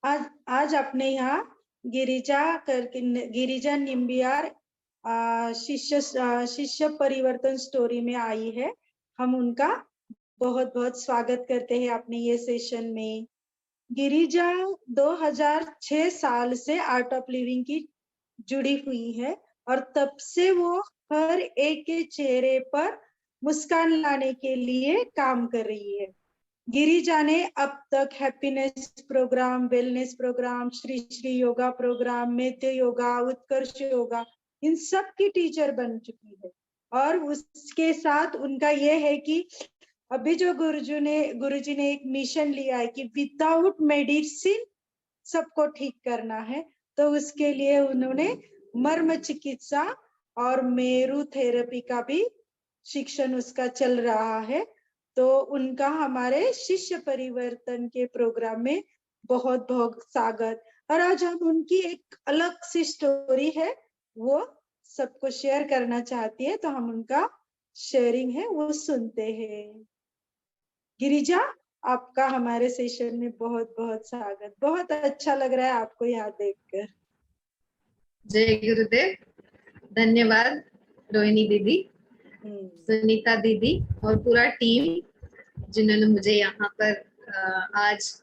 आज आज अपने यहाँ गिरिजा निम्बियार शिष्य परिवर्तन स्टोरी में आई है। हम उनका बहुत बहुत स्वागत करते हैं अपने ये सेशन में। गिरिजा 2006 साल से आर्ट ऑफ लिविंग की जुड़ी हुई है और तब से वो हर एक के चेहरे पर मुस्कान लाने के लिए काम कर रही है। गिरिजा ने अब तक happiness programme, wellness programme, Sri Sri yoga programme, मैत्य योगा, उत्कर्ष योगा, इन सब की टीचर बन चुकी है। और उसके साथ उनका यह है कि अभी जो गुरुजी ने एक मिशन लिया है कि विदाउट मेडिसिन सबको ठीक करना है, तो उसके लिए उन्होंने मर्म चिकित्सा और मेरु थेरेपी का भी शिक्षण उसका चल रहा है। तो उनका हमारे शिष्य परिवर्तन के प्रोग्राम में बहुत बहुत स्वागत। और आज हम उनकी एक अलग सी स्टोरी है वो सबको शेयर करना चाहती है, तो हम उनका शेयरिंग है वो सुनते हैं। गिरिजा, आपका हमारे सेशन में बहुत बहुत स्वागत। बहुत अच्छा लग रहा है आपको यहाँ देखकर। जय गुरुदेव। धन्यवाद रोहिणी दीदी, सुनीता दीदी और पूरा टीम जिन्होंने मुझे यहाँ पर आज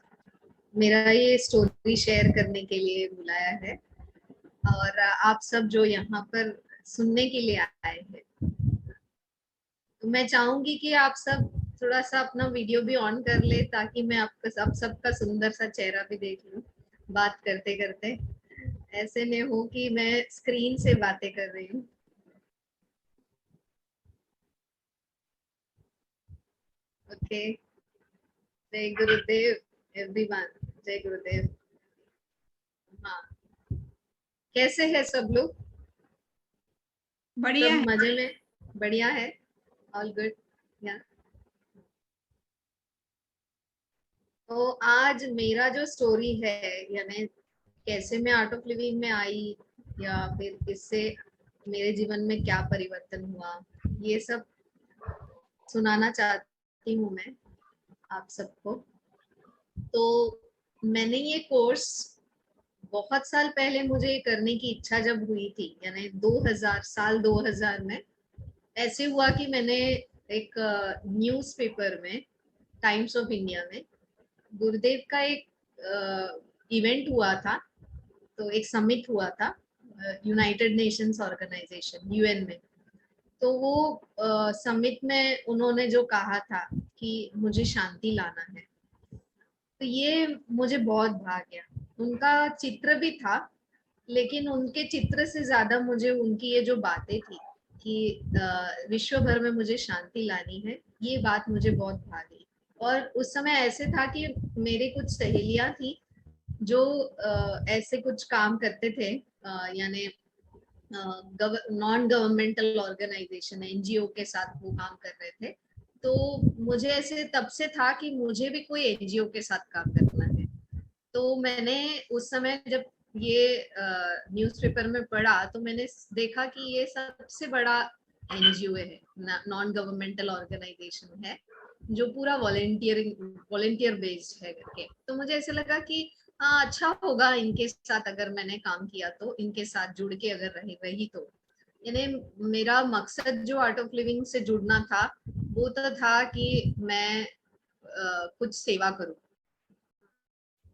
मेरा ये स्टोरी शेयर करने के लिए बुलाया है और आप सब जो यहाँ पर सुनने के लिए आए हैं। तो मैं चाहूंगी कि आप सब थोड़ा सा अपना वीडियो भी ऑन कर ले ताकि मैं आप सबका सुंदर सा चेहरा भी देख लूं बात करते करते। ऐसे नहीं हो कि मैं स्क्रीन से बातें कर रही हूँ। ओके, जय गुरुदेव एवरीवन, जय गुरुदेव। हाँ, कैसे है सब लोग? बढ़िया सब है। मजे में? बढ़िया है, ऑल गुड। या तो आज मेरा जो स्टोरी है, यानी कैसे मैं आर्ट ऑफ लिविंग में आई या फिर इससे मेरे जीवन में क्या परिवर्तन हुआ, ये सब सुनाना चाहती हूँ मैं आप सबको। तो मैंने ये कोर्स बहुत साल पहले मुझे करने की इच्छा जब हुई थी, यानी 2000 में ऐसे हुआ कि मैंने एक न्यूज़पेपर में, टाइम्स ऑफ इंडिया में गुरुदेव का एक इवेंट हुआ था। तो एक समिट हुआ था यूनाइटेड नेशंस ऑर्गेनाइजेशन, यूएन में। तो वो समिट में उन्होंने जो कहा था कि मुझे शांति लाना है, तो ये मुझे बहुत भा गया। उनका चित्र भी था, लेकिन उनके चित्र से ज्यादा मुझे उनकी ये जो बातें थी कि विश्व भर में मुझे शांति लानी है, ये बात मुझे बहुत भा गई। और उस समय ऐसे था कि मेरे कुछ सहेलियां थी जो ऐसे कुछ काम करते थे, यानी नॉन गवर्नमेंटल ऑर्गेनाइजेशन एनजीओ के साथ वो काम कर रहे थे। तो मुझे ऐसे तब से था कि मुझे भी कोई एनजीओ के साथ काम करना है। तो मैंने उस समय जब ये न्यूज़पेपर में पढ़ा तो मैंने देखा कि ये सबसे बड़ा एनजीओ है, नॉन गवर्नमेंटल ऑर्गेनाइजेशन है, जो पूरा वॉलेंटियर बेस्ड है करके। तो मुझे ऐसे लगा कि हाँ, अच्छा होगा इनके साथ अगर मैंने काम किया तो, इनके साथ जुड़ के अगर रही तो। यानी मेरा मकसद जो आर्ट ऑफ लिविंग से जुड़ना था वो तो था कि मैं कुछ सेवा करूं,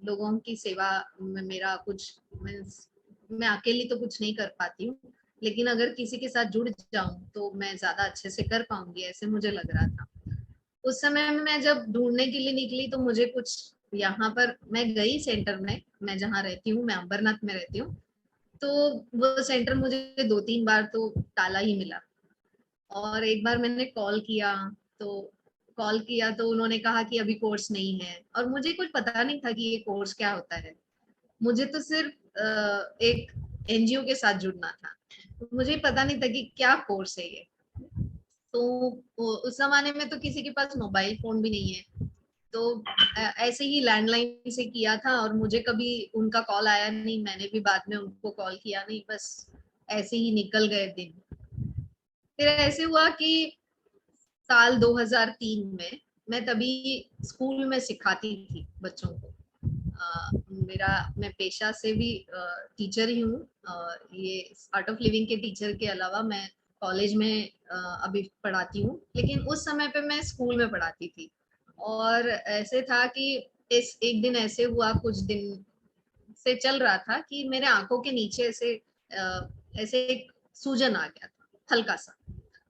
लोगों की सेवा में मेरा कुछ, मैं अकेली तो कुछ नहीं कर पाती हूँ, लेकिन अगर किसी के साथ जुड़ जाऊं तो मैं ज्यादा अच्छे से कर पाऊंगी, ऐसे मुझे लग रहा था। उस समय में मैं जब ढूंढने के लिए निकली तो मुझे कुछ, यहाँ पर मैं गई सेंटर में, मैं जहाँ रहती हूँ, मैं अंबरनाथ में रहती हूँ, तो वो सेंटर मुझे 2-3 बार तो ताला ही मिला। और एक बार मैंने कॉल किया तो उन्होंने कहा कि अभी कोर्स नहीं है, और मुझे कुछ पता नहीं था कि ये कोर्स क्या होता है। मुझे तो सिर्फ एक एनजीओ के साथ जुड़ना था, मुझे पता नहीं था कि क्या कोर्स है ये। तो उस जमाने में तो किसी के पास मोबाइल फोन भी नहीं है, तो ऐसे ही लैंडलाइन से किया था, और मुझे कभी उनका कॉल आया नहीं, मैंने भी बाद में उनको कॉल किया नहीं, बस ऐसे ही निकल गए दिन। फिर ऐसे हुआ कि साल 2003 में, मैं तभी स्कूल में सिखाती थी बच्चों को, मैं पेशा से भी टीचर ही हूँ। ये आर्ट ऑफ लिविंग के टीचर के अलावा मैं कॉलेज में अभी पढ़ाती हूँ, लेकिन उस समय पे मैं स्कूल में पढ़ाती थी। और ऐसे था कि इस एक दिन ऐसे हुआ, कुछ दिन से चल रहा था कि मेरे आंखों के नीचे ऐसे एक सूजन आ गया था, हल्का सा।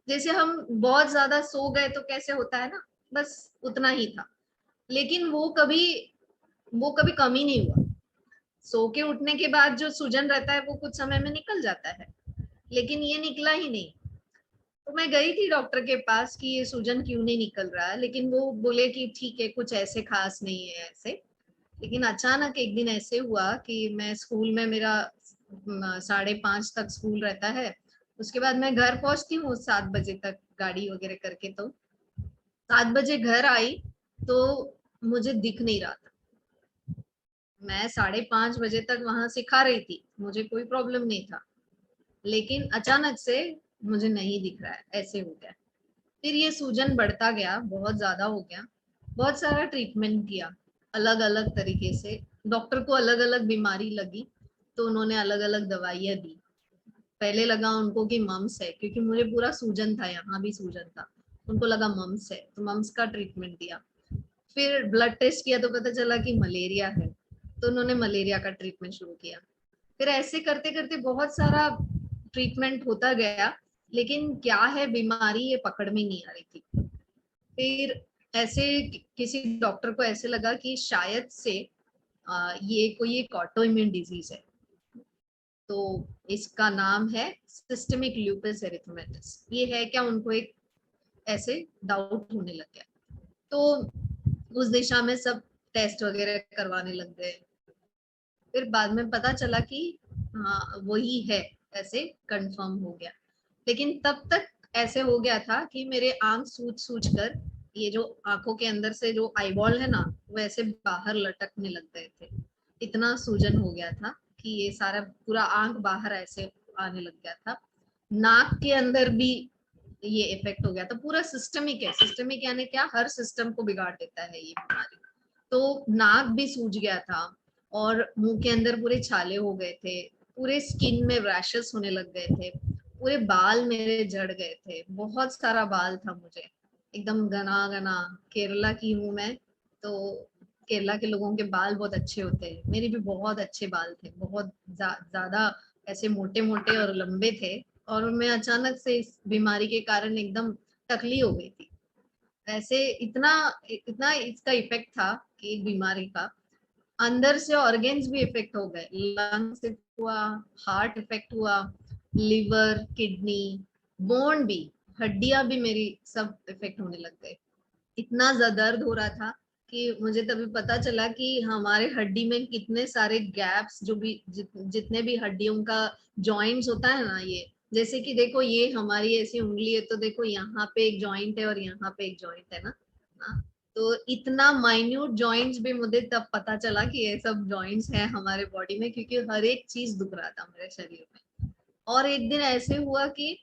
जैसे हम बहुत ज्यादा सो गए तो कैसे होता है ना, बस उतना ही था। लेकिन वो कभी कम ही नहीं हुआ। सो के उठने के बाद जो सूजन रहता है वो कुछ समय में निकल जाता है, लेकिन ये निकला ही नहीं। तो मैं गई थी डॉक्टर के पास कि ये सूजन क्यों नहीं निकल रहा है, लेकिन वो बोले कि ठीक है, कुछ ऐसे खास नहीं है ऐसे। लेकिन अचानक एक दिन ऐसे हुआ कि मैं स्कूल में, मेरा 5:30 तक स्कूल रहता है। उसके बाद मैं घर पहुंचती हूँ 7 बजे तक गाड़ी वगैरह करके। तो 7 बजे घर आई तो मुझे दिख नहीं रहा था। मैं 5:30 बजे तक वहां सिखा रही थी, मुझे कोई प्रॉब्लम नहीं था, लेकिन अचानक से मुझे नहीं दिख रहा है, ऐसे हो गया। फिर ये सूजन बढ़ता गया, बहुत ज्यादा हो गया। बहुत सारा ट्रीटमेंट किया, अलग अलग तरीके से। डॉक्टर को अलग अलग बीमारी लगी तो उन्होंने अलग अलग दवाइयां दी। पहले लगा उनको कि मम्स है, क्योंकि मुझे पूरा सूजन था, यहाँ भी सूजन था। उनको लगा मम्स है, तो मम्स का ट्रीटमेंट दिया। फिर ब्लड टेस्ट किया तो पता चला कि मलेरिया है, तो उन्होंने मलेरिया का ट्रीटमेंट शुरू किया। फिर ऐसे करते करते बहुत सारा ट्रीटमेंट होता गया, लेकिन क्या है बीमारी ये पकड़ में नहीं आ रही थी। फिर ऐसे किसी डॉक्टर को ऐसे लगा कि शायद से ये कोई एक ऑटो इम्यून डिजीज है। तो इसका नाम है सिस्टेमिक ल्यूपस एरिथेमेटस। ये है क्या, उनको एक ऐसे डाउट होने लग गया। तो उस दिशा में सब टेस्ट वगैरह करवाने लग गए। फिर बाद में पता चला कि हाँ वही है, ऐसे कंफर्म हो गया। लेकिन तब तक ऐसे हो गया था कि मेरे आंख सूज सूज कर, ये जो आंखों के अंदर से जो आईबॉल है ना, वो ऐसे बाहर लटकने लग गए थे। इतना सूजन हो गया था कि ये सारा पूरा आंख बाहर ऐसे आने लग गया था। नाक के अंदर भी ये इफेक्ट हो गया था। पूरा सिस्टमिक है। सिस्टमिक यानी क्या, हर सिस्टम को बिगाड़ देता है ये बीमारी। तो नाक भी सूज गया था, और मुंह के अंदर पूरे छाले हो गए थे, पूरे स्किन में रैशेस होने लग गए थे, पूरे बाल मेरे झड़ गए थे, बहुत सारा बाल था मुझे, एकदम घना घना। केरला की हूँ मैं, तो केरला के लोगों के बाल बहुत अच्छे होते हैं, मेरे भी बहुत अच्छे बाल थे, बहुत ज्यादा ऐसे मोटे मोटे और लंबे थे। और मैं अचानक से इस बीमारी के कारण एकदम टकली हो गई थी। ऐसे इतना इतना इसका इफेक्ट था कि बीमारी का अंदर से ऑर्गेन्स भी इफेक्ट हो गए। लंग्स हुआ, हार्ट इफेक्ट हुआ, लिवर, किडनी, बोन भी, हड्डियां भी मेरी सब इफेक्ट होने लग गए। इतना ज्यादा दर्द हो रहा था कि मुझे तभी पता चला कि हमारे हड्डी में कितने सारे गैप्स, जो भी जितने भी हड्डियों का जॉइंट्स होता है ना, ये जैसे कि देखो ये हमारी ऐसी उंगली है, तो देखो यहाँ पे एक जॉइंट है और यहाँ पे एक जॉइंट है ना। हाँ, तो इतना माइन्यूट जॉइंट्स भी मुझे तब पता चला कि ये सब जॉइंट्स हैं हमारे बॉडी में, क्योंकि हर एक चीज दुख रहा था मेरे शरीर में। और एक दिन ऐसे हुआ कि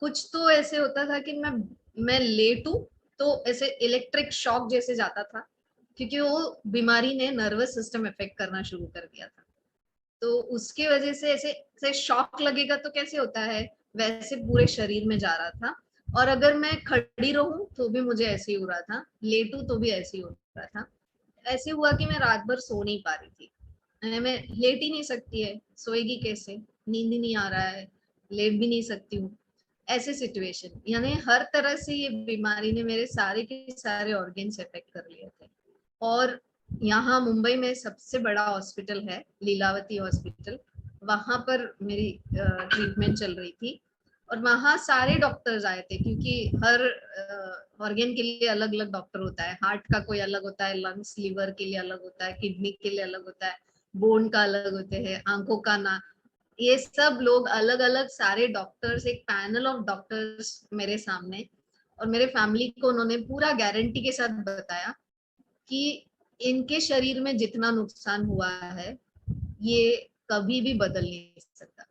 कुछ तो ऐसे होता था कि मैं लेटू तो ऐसे इलेक्ट्रिक शॉक जैसे जाता था, क्योंकि वो बीमारी ने नर्वस सिस्टम इफेक्ट करना शुरू कर दिया था। तो उसके वजह से ऐसे शॉक लगेगा तो कैसे होता है, वैसे पूरे शरीर में जा रहा था। और अगर मैं खड़ी रहूं तो भी मुझे ऐसे ही हो रहा था, लेटू तो भी ऐसे ही हो रहा था। ऐसे हुआ कि मैं रात भर सो नहीं पा रही थी। मैं लेट ही नहीं सकती है, सोएगी कैसे, नींद ही नहीं आ रहा है, लेट भी नहीं सकती हूँ। ऐसे सिचुएशन, यानी हर तरह से ये बीमारी ने मेरे सारे के सारे ऑर्गन्स इफेक्ट कर लिए थे। और यहाँ मुंबई में सबसे बड़ा हॉस्पिटल है, लीलावती हॉस्पिटल, वहां पर मेरी ट्रीटमेंट चल रही थी। और वहाँ सारे डॉक्टर्स आए थे, क्योंकि हर ऑर्गन के लिए अलग अलग डॉक्टर होता है। हार्ट का कोई अलग होता है, लंग्स लिवर के लिए अलग होता है, किडनी के लिए अलग होता है, बोन का अलग होते हैं, आंखों का ना, ये सब लोग अलग अलग सारे डॉक्टर्स, एक पैनल ऑफ डॉक्टर्स मेरे सामने। और मेरे फैमिली को उन्होंने पूरा गारंटी के साथ बताया कि इनके शरीर में जितना नुकसान हुआ है ये कभी भी बदल नहीं सकता,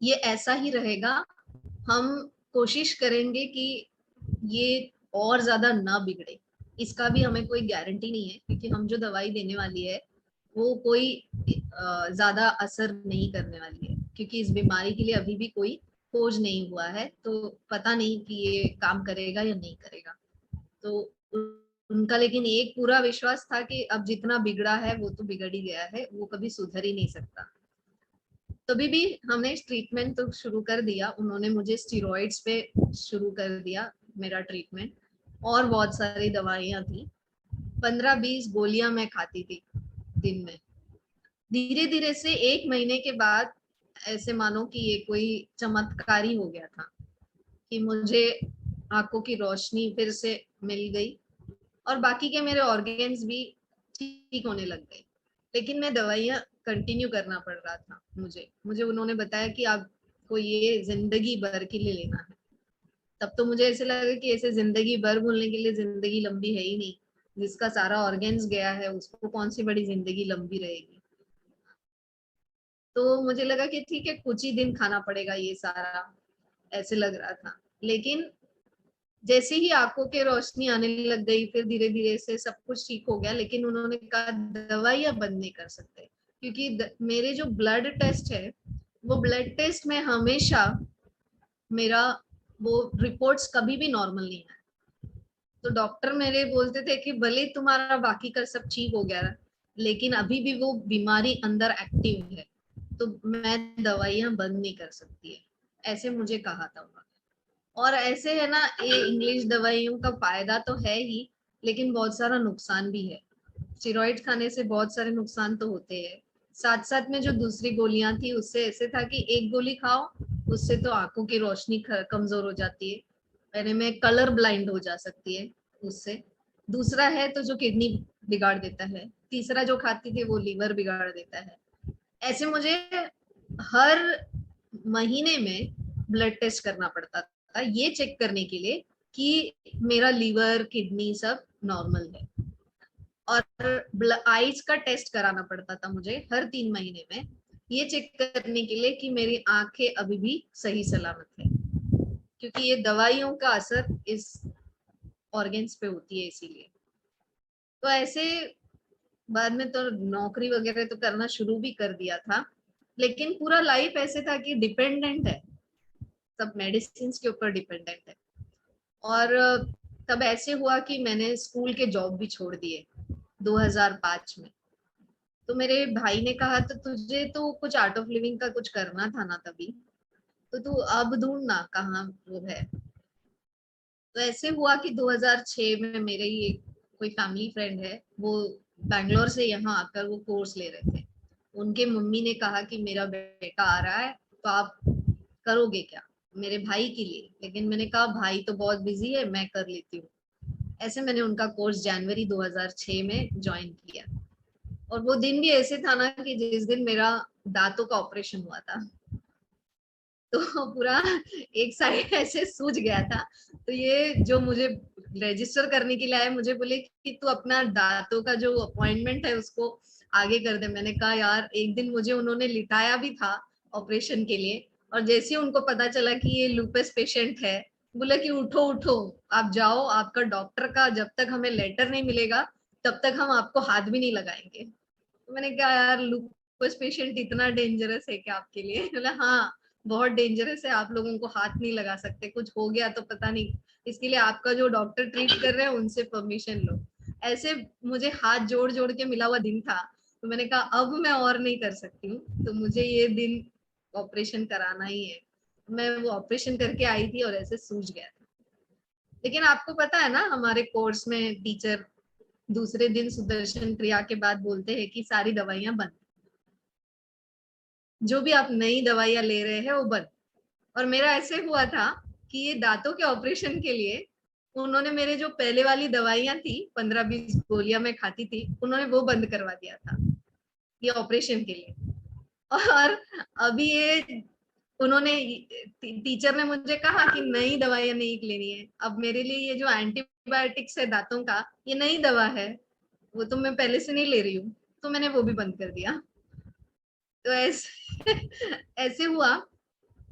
ये ऐसा ही रहेगा। हम कोशिश करेंगे कि ये और ज्यादा ना बिगड़े। इसका भी हमें कोई गारंटी नहीं है, क्योंकि हम जो दवाई देने वाली है वो कोई ज्यादा असर नहीं करने वाली है, क्योंकि इस बीमारी के लिए अभी भी कोई खोज नहीं हुआ है, तो पता नहीं कि ये काम करेगा या नहीं करेगा। तो उनका लेकिन एक पूरा विश्वास था कि अब जितना बिगड़ा है वो तो बिगड़ ही गया है, वो कभी सुधर ही नहीं सकता। तभी भी हमने ट्रीटमेंट तो शुरू कर दिया, उन्होंने मुझे स्टीरॉइड्स पे शुरू कर दिया मेरा ट्रीटमेंट, और बहुत सारी दवाइयां थी, 15-20 गोलियां मैं खाती थी दिन में। धीरे धीरे से 1 महीने के बाद ऐसे मानो कि ये कोई चमत्कार ही हो गया था, कि मुझे आंखों की रोशनी फिर से मिल गई और बाकी के मेरे ऑर्गेन्स भी ठीक होने लग गए। लेकिन मैं दवाइयाँ कंटिन्यू करना पड़ रहा था। मुझे मुझे उन्होंने बताया कि आपको ये जिंदगी भर के लिए लेना है। तब तो मुझे ऐसे लगा कि ऐसे जिंदगी भर बोलने के लिए जिंदगी लंबी है ही नहीं, जिसका सारा ऑर्गेन्स गया है उसको कौन सी बड़ी जिंदगी लंबी रहेगी। तो मुझे लगा कि ठीक है, कुछ ही दिन खाना पड़ेगा ये सारा, ऐसे लग रहा था। लेकिन जैसे ही आंखों के रोशनी आने लग गई, फिर धीरे धीरे से सब कुछ ठीक हो गया। लेकिन उन्होंने कहा दवाइयां बंद नहीं कर सकते, क्योंकि मेरे जो ब्लड टेस्ट है, वो ब्लड टेस्ट में हमेशा मेरा वो रिपोर्ट्स कभी भी नॉर्मल नहीं है। तो डॉक्टर मेरे बोलते थे कि भले तुम्हारा बाकी का सब ठीक हो गया, लेकिन अभी भी वो बीमारी अंदर एक्टिव है, तो मैं दवाइयां बंद नहीं कर सकती है, ऐसे मुझे कहा था। और ऐसे है ना, ये इंग्लिश दवाइयों का फायदा तो है ही, लेकिन बहुत सारा नुकसान भी है। स्टेरॉइड खाने से बहुत सारे नुकसान तो होते हैं। साथ साथ में जो दूसरी गोलियां थी, उससे ऐसे था कि एक गोली खाओ, उससे तो आंखों की रोशनी कमजोर हो जाती है, यानी में कलर ब्लाइंड हो जा सकती है उससे। दूसरा है तो जो किडनी बिगाड़ देता है। तीसरा जो खाती थी वो लीवर बिगाड़ देता है। ऐसे मुझे हर महीने में ब्लड टेस्ट करना पड़ता था, ये चेक करने के लिए कि मेरा लीवर किडनी सब नॉर्मल है। और आईज का टेस्ट कराना पड़ता था मुझे हर 3 महीने में, ये चेक करने के लिए कि मेरी आंखें अभी भी सही सलामत है, क्योंकि ये दवाइयों का असर इस ऑर्गेन्स पे होती है इसीलिए। तो ऐसे बाद में तो नौकरी वगैरह तो करना शुरू भी कर दिया था, लेकिन पूरा लाइफ ऐसे था कि डिपेंडेंट है, सब मेडिसिन के ऊपर डिपेंडेंट है। और तब ऐसे हुआ कि मैंने स्कूल के जॉब भी छोड़ दिए 2005 में। तो मेरे भाई ने कहा तो तुझे तो कुछ आर्ट ऑफ लिविंग का कुछ करना था ना तभी, तो तू अब ढूंढ ना कहाँ वो है। तो ऐसे हुआ कि 2006 में मेरे ही एक कोई फैमिली फ्रेंड है, वो बैंगलोर से यहाँ आकर वो कोर्स ले रहे थे। उनके मम्मी ने कहा कि मेरा बेटा आ रहा है, तो आप करोगे क्या मेरे भाई के लिए। लेकिन मैंने कहा भाई तो बहुत बिजी है, मैं कर लेती हूँ। ऐसे मैंने उनका कोर्स जनवरी 2006 में ज्वाइन किया। और वो दिन भी ऐसे था ना कि जिस दिन मेरा दांतों का ऑपरेशन हुआ था, तो पूरा एक साइड ऐसे सूज गया था। तो ये जो मुझे रजिस्टर करने के लिए आए, मुझे बोले कि तू अपना दांतों का जो अपॉइंटमेंट है उसको आगे कर दे। मैंने कहा यार, एक दिन मुझे उन्होंने लिटाया भी था ऑपरेशन के लिए, और जैसे ही उनको पता चला कि ये लूपस पेशेंट है, बोले कि उठो उठो, आप जाओ, आपका डॉक्टर का जब तक हमें लेटर नहीं मिलेगा तब तक हम आपको हाथ भी नहीं लगाएंगे। तो मैंने कहा यार, लूपस पेशेंट इतना डेंजरस है क्या आपके लिए? बोला हाँ, बहुत डेंजरस है, आप लोगों को हाथ नहीं लगा सकते, कुछ हो गया तो पता नहीं, इसके लिए आपका जो डॉक्टर ट्रीट कर रहे हैं उनसे परमिशन लो। ऐसे मुझे हाथ जोड़ जोड़ के मिला हुआ दिन था। तो मैंने कहा अब मैं और नहीं कर सकती हूँ, तो मुझे ये दिन ऑपरेशन कराना ही है। मैं वो ऑपरेशन करके आई थी और ऐसे सूझ गया था। लेकिन आपको पता है ना, हमारे कोर्स में टीचर दूसरे दिन सुदर्शन क्रिया के बाद बोलते हैं कि सारी दवाइयां बंद, जो भी आप नई दवाइयां ले रहे हैं वो बंद। और मेरा ऐसे हुआ था कि ये दांतों के ऑपरेशन के लिए उन्होंने मेरे जो पहले वाली दवाइयां थी, 15-20 गोलियां मैं खाती थी, उन्होंने वो बंद करवा दिया था ये ऑपरेशन के लिए। और अभी ये उन्होंने टीचर ने मुझे कहा कि नई दवाइयां नहीं लेनी है, अब मेरे लिए ये जो एंटीबायोटिक्स है दांतों का, ये नई दवा है, वो तो मैं पहले से नहीं ले रही हूँ। तो मैंने वो भी बंद कर दिया। तो ऐसे ऐसे हुआ।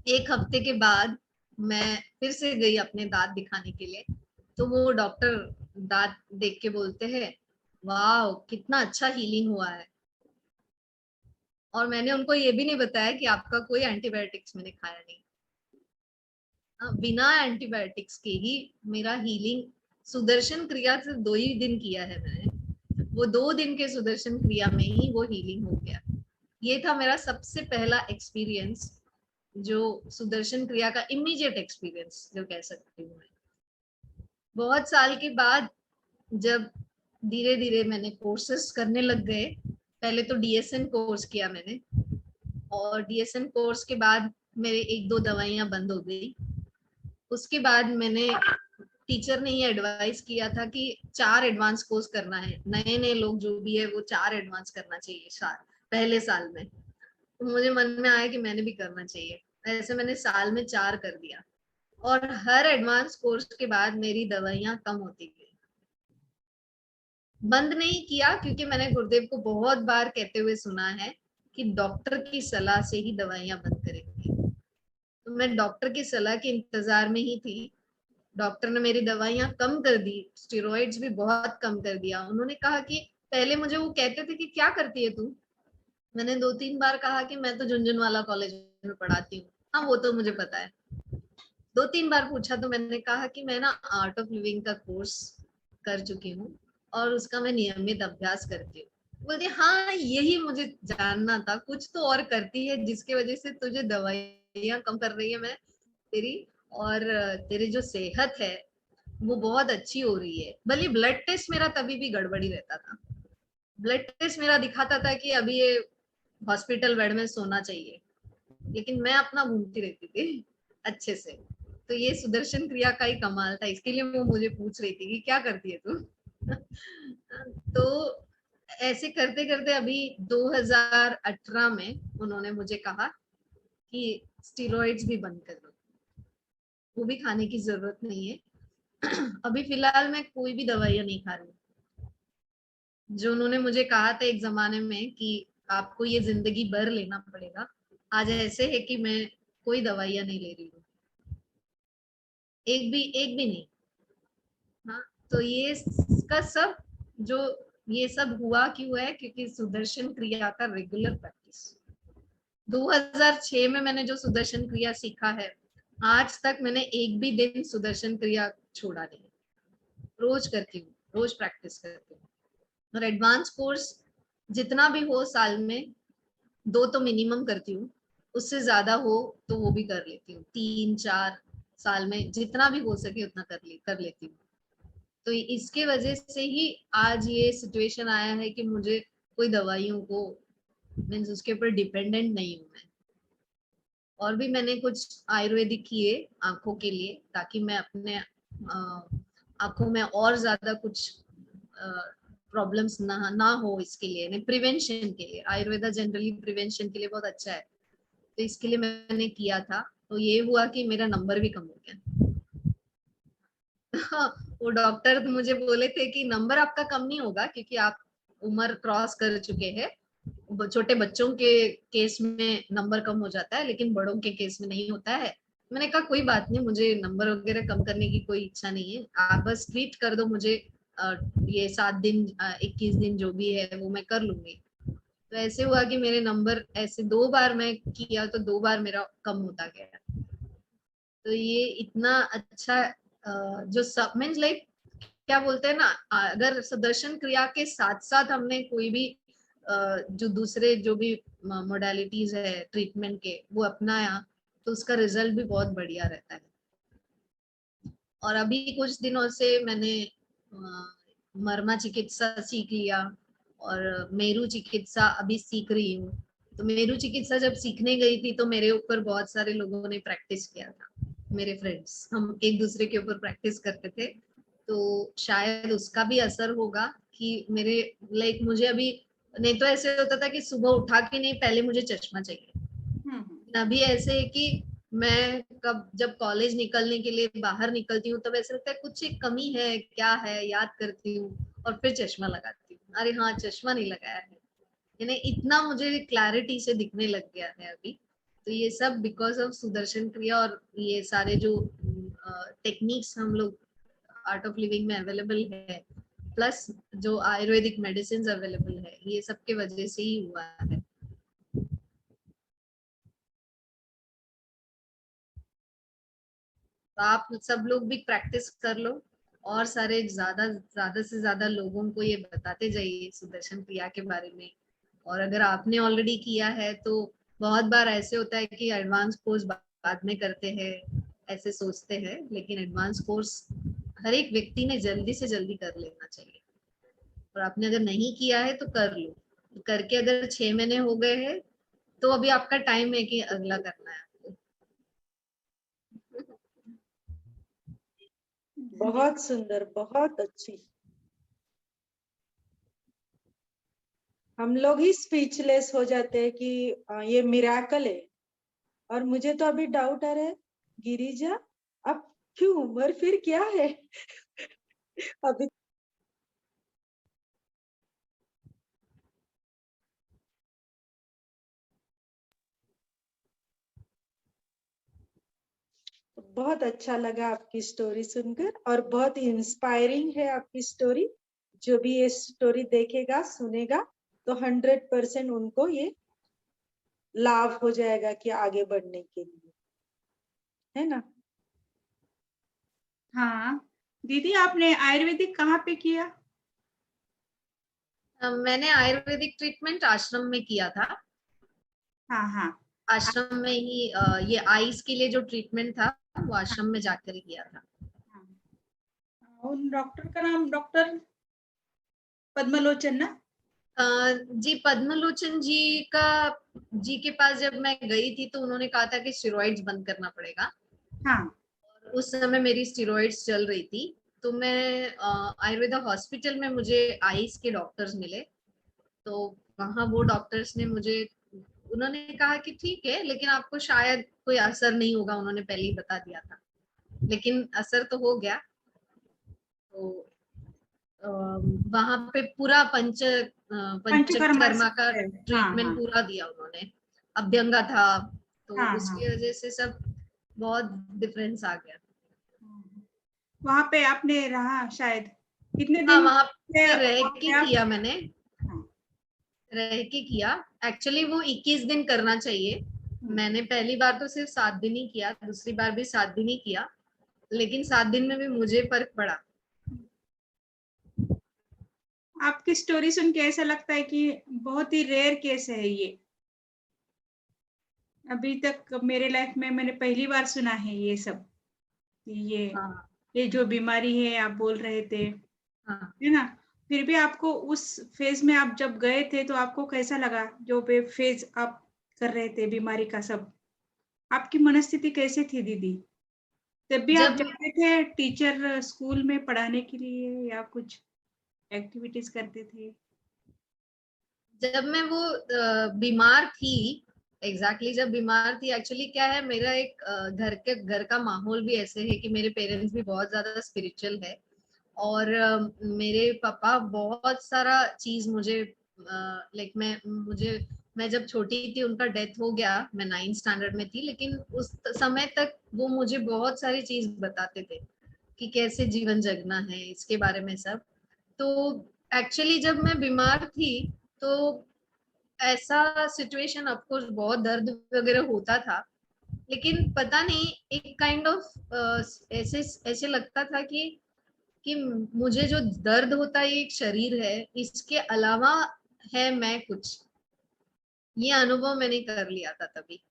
एक हफ्ते के बाद मैं फिर से गई अपने दांत दिखाने के लिए। तो वो डॉक्टर दांत देख के बोलते हैं, वाह कितना अच्छा हीलिंग हुआ है। और मैंने उनको ये भी नहीं बताया कि आपका कोई एंटीबायोटिक्स मैंने खाया नहीं। बिना एंटीबायोटिक्स के ही मेरा हीलिंग सुदर्शन क्रिया से 2 ही दिन किया है मैंने, वो 2 दिन के सुदर्शन क्रिया में ही वो हीलिंग हो गया। ये था मेरा सबसे पहला एक्सपीरियंस, जो सुदर्शन क्रिया का इमीडिएट एक्सपीरियंस जो कह सकती हूँ मैं। बहुत साल के बाद जब धीरे धीरे मैंने कोर्सेस करने लग गए, पहले तो डीएसएन कोर्स किया मैंने, और डीएसएन कोर्स के बाद मेरे 1-2 दवाइयां बंद हो गई। उसके बाद मैंने, टीचर ने ये एडवाइस किया था कि 4 एडवांस कोर्स करना है, नए नए लोग जो भी है वो 4 एडवांस करना चाहिए पहले साल में। तो मुझे मन में आया कि मैंने भी करना चाहिए, ऐसे मैंने साल में 4 कर दिया, और हर एडवांस कोर्स के बाद मेरी दवाइयां कम होती गई। बंद नहीं किया, क्योंकि मैंने गुरुदेव को बहुत बार कहते हुए सुना है कि डॉक्टर की सलाह से ही दवाइयां बंद करेंगे। तो मैं डॉक्टर की सलाह के इंतजार में ही थी। डॉक्टर ने मेरी दवाइयां कम कर दी, स्टेरॉइड्स भी बहुत कम कर दिया। उन्होंने कहा कि पहले मुझे वो कहते थे कि क्या करती है तू, मैंने 2-3 बार कहा कि मैं तो झुंझुनवाला कॉलेज में पढ़ाती हूँ। हाँ वो तो मुझे पता है। 2-3 बार पूछा तो मैंने कहा कि मैं ना आर्ट ऑफ लिविंग का कोर्स कर चुकी हूँ और उसका मैं नियमित अभ्यास करती हूँ। बोलती हाँ यही मुझे जानना था, कुछ तो और करती है जिसकी वजह से तुझे दवाइयां कम कर रही है मैं तेरी, और तेरी जो सेहत है वो बहुत अच्छी हो रही है। भले ब्लड टेस्ट मेरा तभी भी गड़बड़ी रहता था, ब्लड टेस्ट मेरा दिखाता था कि अभी ये हॉस्पिटल बेड में सोना चाहिए, लेकिन मैं अपना घूमती रहती थी अच्छे से। तो ये सुदर्शन क्रिया का ही कमाल था, इसके लिए वो मुझे पूछ रही थी कि क्या करती है तू। तो ऐसे करते करते अभी 2018 में उन्होंने मुझे कहा कि स्टेरॉइड्स भी बंद कर दो, वो भी खाने की जरूरत नहीं है। अभी फिलहाल मैं कोई भी दवाइयां नहीं खा रही। जो उन्होंने मुझे कहा था एक जमाने में कि आपको ये जिंदगी भर लेना पड़ेगा, आज ऐसे है कि मैं कोई दवाइयां नहीं ले रही हूँ, एक भी नहीं। हाँ, तो ये इसका सब जो ये सब हुआ क्यों है, क्योंकि सुदर्शन क्रिया का रेगुलर प्रैक्टिस। 2006 में मैंने जो सुदर्शन क्रिया सीखा है, आज तक मैंने एक भी दिन सुदर्शन क्रिया छोड़ा नहीं। रोज करती हूँ, रोज प्रैक्टिस करती हूँ। और एडवांस कोर्स जितना भी हो साल में 2 तो मिनिमम करती हूँ, उससे ज्यादा हो तो वो भी कर लेती हूँ। 3-4 साल में जितना भी हो सके उतना कर लेती हूँ। तो इसके वजह से ही आज ये सिचुएशन आया है कि मुझे कोई दवाइयों को मीन्स उसके ऊपर डिपेंडेंट नहीं हूँ मैं। और भी मैंने कुछ आयुर्वेदिक किए आंखों के लिए, ताकि मैं अपने आंखों में और ज्यादा कुछ प्रॉब्लम्स ना हो, इसके लिए नहीं, प्रिवेंशन के लिए। आयुर्वेदा जनरली प्रिवेंशन के लिए बहुत अच्छा है, तो इसके लिए मैंने किया था। तो ये हुआ कि मेरा नंबर भी कम हो गया। वो डॉक्टर मुझे बोले थे कि नंबर आपका कम नहीं होगा, क्योंकि आप उम्र क्रॉस कर चुके हैं। छोटे बच्चों के केस में नंबर कम हो जाता है, लेकिन बड़ों के केस में नहीं होता है। मैंने कहा कोई बात नहीं, मुझे नंबर वगैरह कम करने की कोई इच्छा नहीं है, आप बस ट्रीट कर दो मुझे। ये 7 दिन 21 दिन जो भी है वो मैं कर लूंगी। तो ऐसे हुआ कि मेरे नंबर ऐसे 2 बार मैं किया तो 2 बार मेरा कम होता गया। तो ये इतना अच्छा जो सब मीन्स लाइक क्या बोलते हैं ना, अगर सुदर्शन क्रिया के साथ साथ हमने कोई भी जो दूसरे जो भी मोडालिटीज है ट्रीटमेंट के वो अपनाया, तो उसका रिजल्ट भी बहुत बढ़िया रहता है। और अभी कुछ दिनों से मैंने मर्मा चिकित्सा सीख लिया, और मेरू चिकित्सा अभी सीख रही हूँ। तो मेरू चिकित्सा जब सीखने गई थी तो मेरे ऊपर बहुत सारे लोगों ने प्रैक्टिस किया था, मेरे फ्रेंड्स, हम एक दूसरे के ऊपर प्रैक्टिस करते थे। तो शायद उसका भी असर होगा कि मेरे लाइक मुझे अभी, नहीं तो ऐसे होता था कि सुबह उठा के नहीं पहले मुझे चश्मा चाहिए। अभी ऐसे है कि मैं कब जब कॉलेज निकलने के लिए बाहर निकलती हूँ तब ऐसा लगता है कुछ एक कमी है, क्या है, याद करती हूँ और फिर चश्मा लगाती हूँ, अरे हाँ चश्मा नहीं लगाया है। यानी इतना मुझे क्लैरिटी से दिखने लग गया है अभी। तो ये सब बिकॉज ऑफ सुदर्शन क्रिया, और ये सारे जो टेक्निक्स हम लोग आर्ट ऑफ लिविंग में अवेलेबल है, प्लस जो आयुर्वेदिक मेडिसिन अवेलेबल है, ये सब के वजह से ही हुआ है। तो आप सब लोग भी प्रैक्टिस कर लो और सारे ज्यादा से ज्यादा लोगों को ये बताते जाइए सुदर्शन क्रिया के बारे में। और अगर आपने ऑलरेडी किया है तो बहुत बार ऐसे होता है कि एडवांस कोर्स बाद में करते हैं, ऐसे सोचते हैं, लेकिन एडवांस कोर्स हर एक व्यक्ति ने जल्दी से जल्दी कर लेना चाहिए। और आपने अगर नहीं किया है तो कर लो, करके अगर 6 महीने हो गए हैं तो अभी आपका टाइम है कि अगला करना है आपको। बहुत सुंदर, बहुत अच्छी। हम लोग ही स्पीचलेस हो जाते हैं कि ये मिराकल है। और मुझे तो अभी डाउट आ रहा है, गिरिजा अब क्यों, और फिर क्या है? अभी बहुत अच्छा लगा आपकी स्टोरी सुनकर, और बहुत इंस्पायरिंग है आपकी स्टोरी। जो भी ये स्टोरी देखेगा सुनेगा तो 100% उनको ये लाभ हो जाएगा कि आगे बढ़ने के लिए, है ना? हाँ दीदी, आपने आयुर्वेदिक कहाँ पे किया? मैंने आयुर्वेदिक ट्रीटमेंट आश्रम में किया था। हाँ हाँ। आश्रम में ही ये आइस के लिए जो ट्रीटमेंट था वो आश्रम में जाकर ही किया था। हाँ। उन डॉक्टर का नाम डॉक्टर पद्मलोचन ना? जी पद्मलोचन जी के पास जब मैं गई थी तो उन्होंने कहा था कि स्टेरॉइड्स बंद करना पड़ेगा। हाँ। उस समय मेरी स्टेरॉइड्स चल रही थी, तो मैं आयुर्वेदा हॉस्पिटल में मुझे आइस के डॉक्टर्स मिले। तो वहाँ वो डॉक्टर्स ने मुझे, उन्होंने कहा कि ठीक है लेकिन आपको शायद कोई असर नहीं होगा, उन्होंने पहले ही बता दिया था, लेकिन असर तो हो गया। तो वहां पे पूरा पंचकर्मा पंचकर्मा का से है। हाँ ट्रीटमेंट हाँ। पूरा दिया उन्होंने, अभ्यंगा था, तो हाँ हाँ। उसकी वजह से सब बहुत डिफरेंस आ गया। वहाँ पे आपने रहा शायद कितने हाँ दिन वहां से पे रह वहाँ के पे आप? किया मैंने, हाँ। रह के किया। एक्चुअली वो 21 दिन करना चाहिए। मैंने पहली बार तो सिर्फ 7 दिन ही किया, दूसरी बार भी 7 दिन ही किया, लेकिन 7 दिन में भी मुझे फर्क पड़ा। आपकी स्टोरी सुन के ऐसा लगता है कि बहुत ही रेयर केस है ये। अभी तक मेरे लाइफ में मैंने पहली बार सुना है ये सब, ये हाँ ये जो बीमारी है आप बोल रहे थे, हाँ। है ना? फिर भी आपको उस फेज में आप जब गए थे तो आपको कैसा लगा, जो पे फेज आप कर रहे थे बीमारी का सब? आपकी मनस्थिति कैसे थी दीदी? तब भी आप जब जाते थे टीचर स्कूल में पढ़ाने के लिए या कुछ एक्टिविटीज करते थे? जब मैं वो बीमार थी, जब बीमार थी, एक्चुअली क्या है, मेरा एक घर का माहौल भी ऐसे है कि मेरे पेरेंट्स भी बहुत ज्यादा स्पिरिचुअल है। और मेरे पापा बहुत सारा चीज मुझे लाइक मैं जब छोटी थी उनका डेथ हो गया, मैं 9th स्टैंडर्ड में थी, लेकिन उस समय तक वो मुझे बहुत सारी चीज बताते थे कि कैसे जीवन जगना है, इसके बारे में सब। तो एक्चुअली जब मैं बीमार थी तो ऐसा सिचुएशन, ऑफकोर्स बहुत दर्द वगैरह होता था, लेकिन पता नहीं एक काइंड ऑफ ऐसे ऐसे लगता था कि मुझे जो दर्द होता है ये एक शरीर है, इसके अलावा है मैं कुछ। ये अनुभव मैंने कर लिया था तभी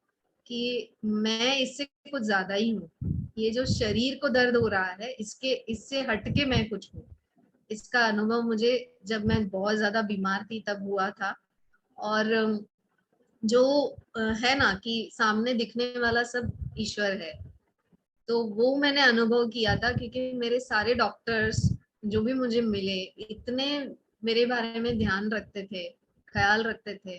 कि मैं इससे कुछ ज्यादा ही हूँ। ये जो शरीर को दर्द हो रहा है इससे हटके मैं कुछ हूँ। इसका अनुभव मुझे जब मैं बहुत ज्यादा बीमार थी तब हुआ था। और जो है ना कि सामने दिखने वाला सब ईश्वर है, तो वो मैंने अनुभव किया था, क्योंकि मेरे सारे डॉक्टर्स जो भी मुझे मिले इतने मेरे बारे में ध्यान रखते थे, ख्याल रखते थे,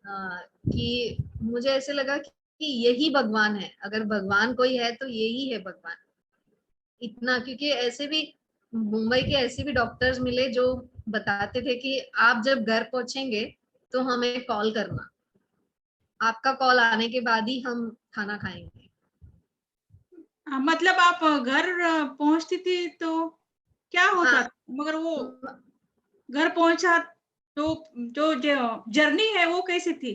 कि मुझे ऐसे लगा कि यही भगवान है, अगर भगवान कोई है तो यही है भगवान। इतना, क्योंकि ऐसे भी मुंबई के ऐसे भी डॉक्टर्स मिले जो बताते थे कि आप जब घर पहुंचेंगे तो हमें कॉल करना, आपका कॉल आने के बाद ही हम खाना खाएंगे। मतलब आप घर पहुंचती थी तो क्या होता हाँ, था? मगर वो घर पहुंचा तो जो जर्नी है वो कैसी थी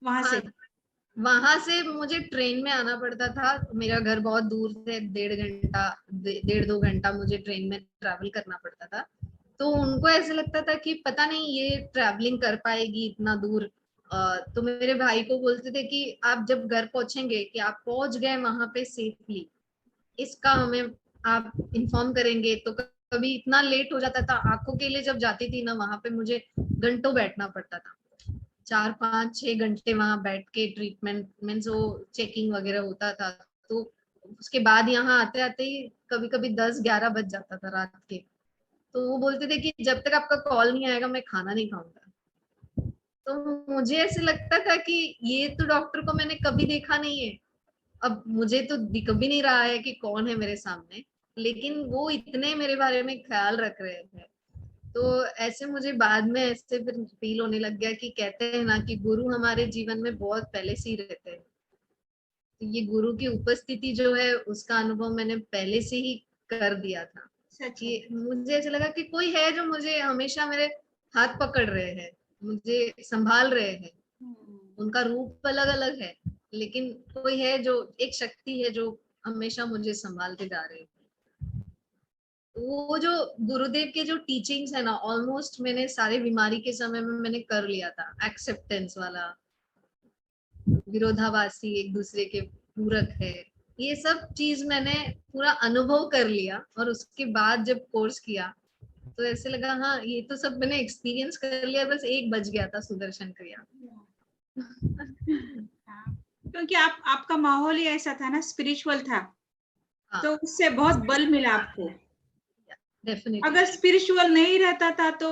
वहां हाँ, से? वहां से मुझे ट्रेन में आना पड़ता था, मेरा घर बहुत दूर थे, 1.5 2 घंटा मुझे ट्रेन में ट्रैवल करना पड़ता था। तो उनको ऐसे लगता था कि पता नहीं ये ट्रैवलिंग कर पाएगी इतना दूर। तो मेरे भाई को बोलते थे कि आप जब घर पहुंचेंगे, कि आप पहुंच गए वहां पे सेफली, इसका हमें आप इन्फॉर्म करेंगे। तो कभी इतना लेट हो जाता था, आंखों के लिए जब जाती थी ना वहां पे, मुझे घंटों बैठना पड़ता था, 4 5 6 घंटे वहां बैठ के ट्रीटमेंट में जो चेकिंग वगैरह होता था। तो उसके बाद यहाँ आते आते ही कभी कभी 10 11 बज जाता था रात के। तो वो बोलते थे कि जब तक आपका कॉल नहीं आएगा मैं खाना नहीं खाऊंगा। तो मुझे ऐसे लगता था कि ये तो डॉक्टर को मैंने कभी देखा नहीं है, अब मुझे तो दिख भी नहीं रहा है कि कौन है मेरे सामने, लेकिन वो इतने मेरे बारे में ख्याल रख रहे थे। तो ऐसे मुझे बाद में ऐसे फिर फील होने लग गया कि कहते हैं ना कि गुरु हमारे जीवन में बहुत पहले से ही रहते हैं। तो ये गुरु की उपस्थिति जो है उसका अनुभव मैंने पहले से ही कर दिया था, सच है। कि मुझे ऐसा लगा कि कोई है जो मुझे हमेशा मेरे हाथ पकड़ रहे हैं, मुझे संभाल रहे हैं। उनका रूप अलग अलग है, लेकिन कोई है जो, एक शक्ति है जो हमेशा मुझे संभालते जा रहे हैं। वो जो गुरुदेव के जो टीचिंग्स है ना, ऑलमोस्ट मैंने सारे बीमारी के समय में मैंने कर लिया था, एक्सेप्टेंस वाला, विरोधाभासी एक दूसरे के पूरक है, ये सब चीज मैंने पूरा अनुभव कर लिया। और उसके बाद जब कोर्स किया तो ऐसे लगा हाँ ये तो सब मैंने एक्सपीरियंस कर लिया, बस एक बच गया था सुदर्शन क्रिया। हाँ, क्योंकि आपका माहौल ही ऐसा था ना, स्पिरिचुअल था, हाँ, तो उससे बहुत बल मिला आपको। डेफिनेटली। अगर स्पिरिचुअल नहीं रहता था तो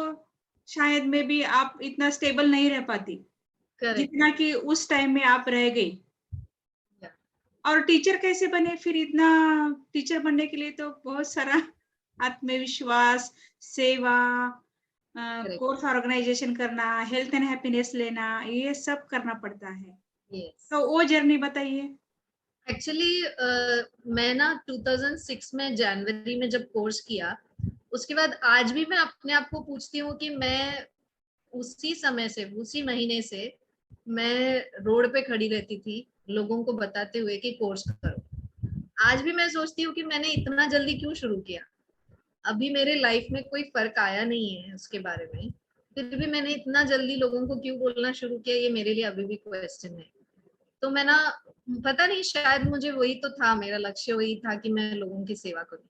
शायद में भी आप इतना स्टेबल नहीं रह पाती करेक्ट। जितना कि उस टाइम में आप रह गई। और टीचर कैसे बने फिर? इतना टीचर बनने के लिए तो बहुत सारा आत्मविश्वास, सेवा, करेक्ट। कोर्स ऑर्गेनाइजेशन करना, हेल्थ एंड हैप्पीनेस लेना, ये सब करना पड़ता है। यस। तो वो जर्नी बताइए। एक्चुअली मैं ना 2006 में जनवरी में जब कोर्स किया, उसके बाद आज भी मैं अपने आप को पूछती हूँ कि मैं उसी समय से, उसी महीने से मैं रोड पे खड़ी रहती थी लोगों को बताते हुए कि कोर्स करो। आज भी मैं सोचती हूँ कि मैंने इतना जल्दी क्यों शुरू किया। अभी मेरे लाइफ में कोई फर्क आया नहीं है उसके बारे में, फिर भी मैंने इतना जल्दी लोगों को क्यों बोलना शुरू किया, ये मेरे लिए अभी भी क्वेश्चन है। तो मैं ना, पता नहीं, शायद मुझे वही तो था, मेरा लक्ष्य वही था कि मैं लोगों की सेवा करूं।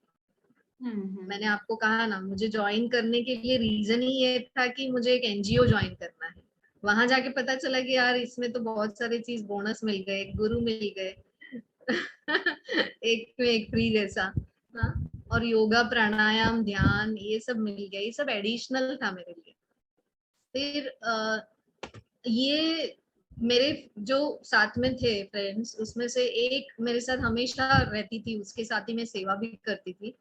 मैंने आपको कहा ना, मुझे ज्वाइन करने के लिए रीजन ही ये था कि मुझे एक एनजीओ ज्वाइन करना है। वहां जाके पता चला कि यार इसमें तो बहुत सारी चीज बोनस मिल गए, गुरु मिल गए, एक में एक फ्री जैसा। हाँ, और योगा प्राणायाम ध्यान ये सब मिल गया, ये सब एडिशनल था मेरे लिए। फिर ये मेरे जो साथ में थे फ्रेंड्स, उसमें से एक मेरे साथ हमेशा रहती थी, उसके साथ ही मैं सेवा भी करती थी।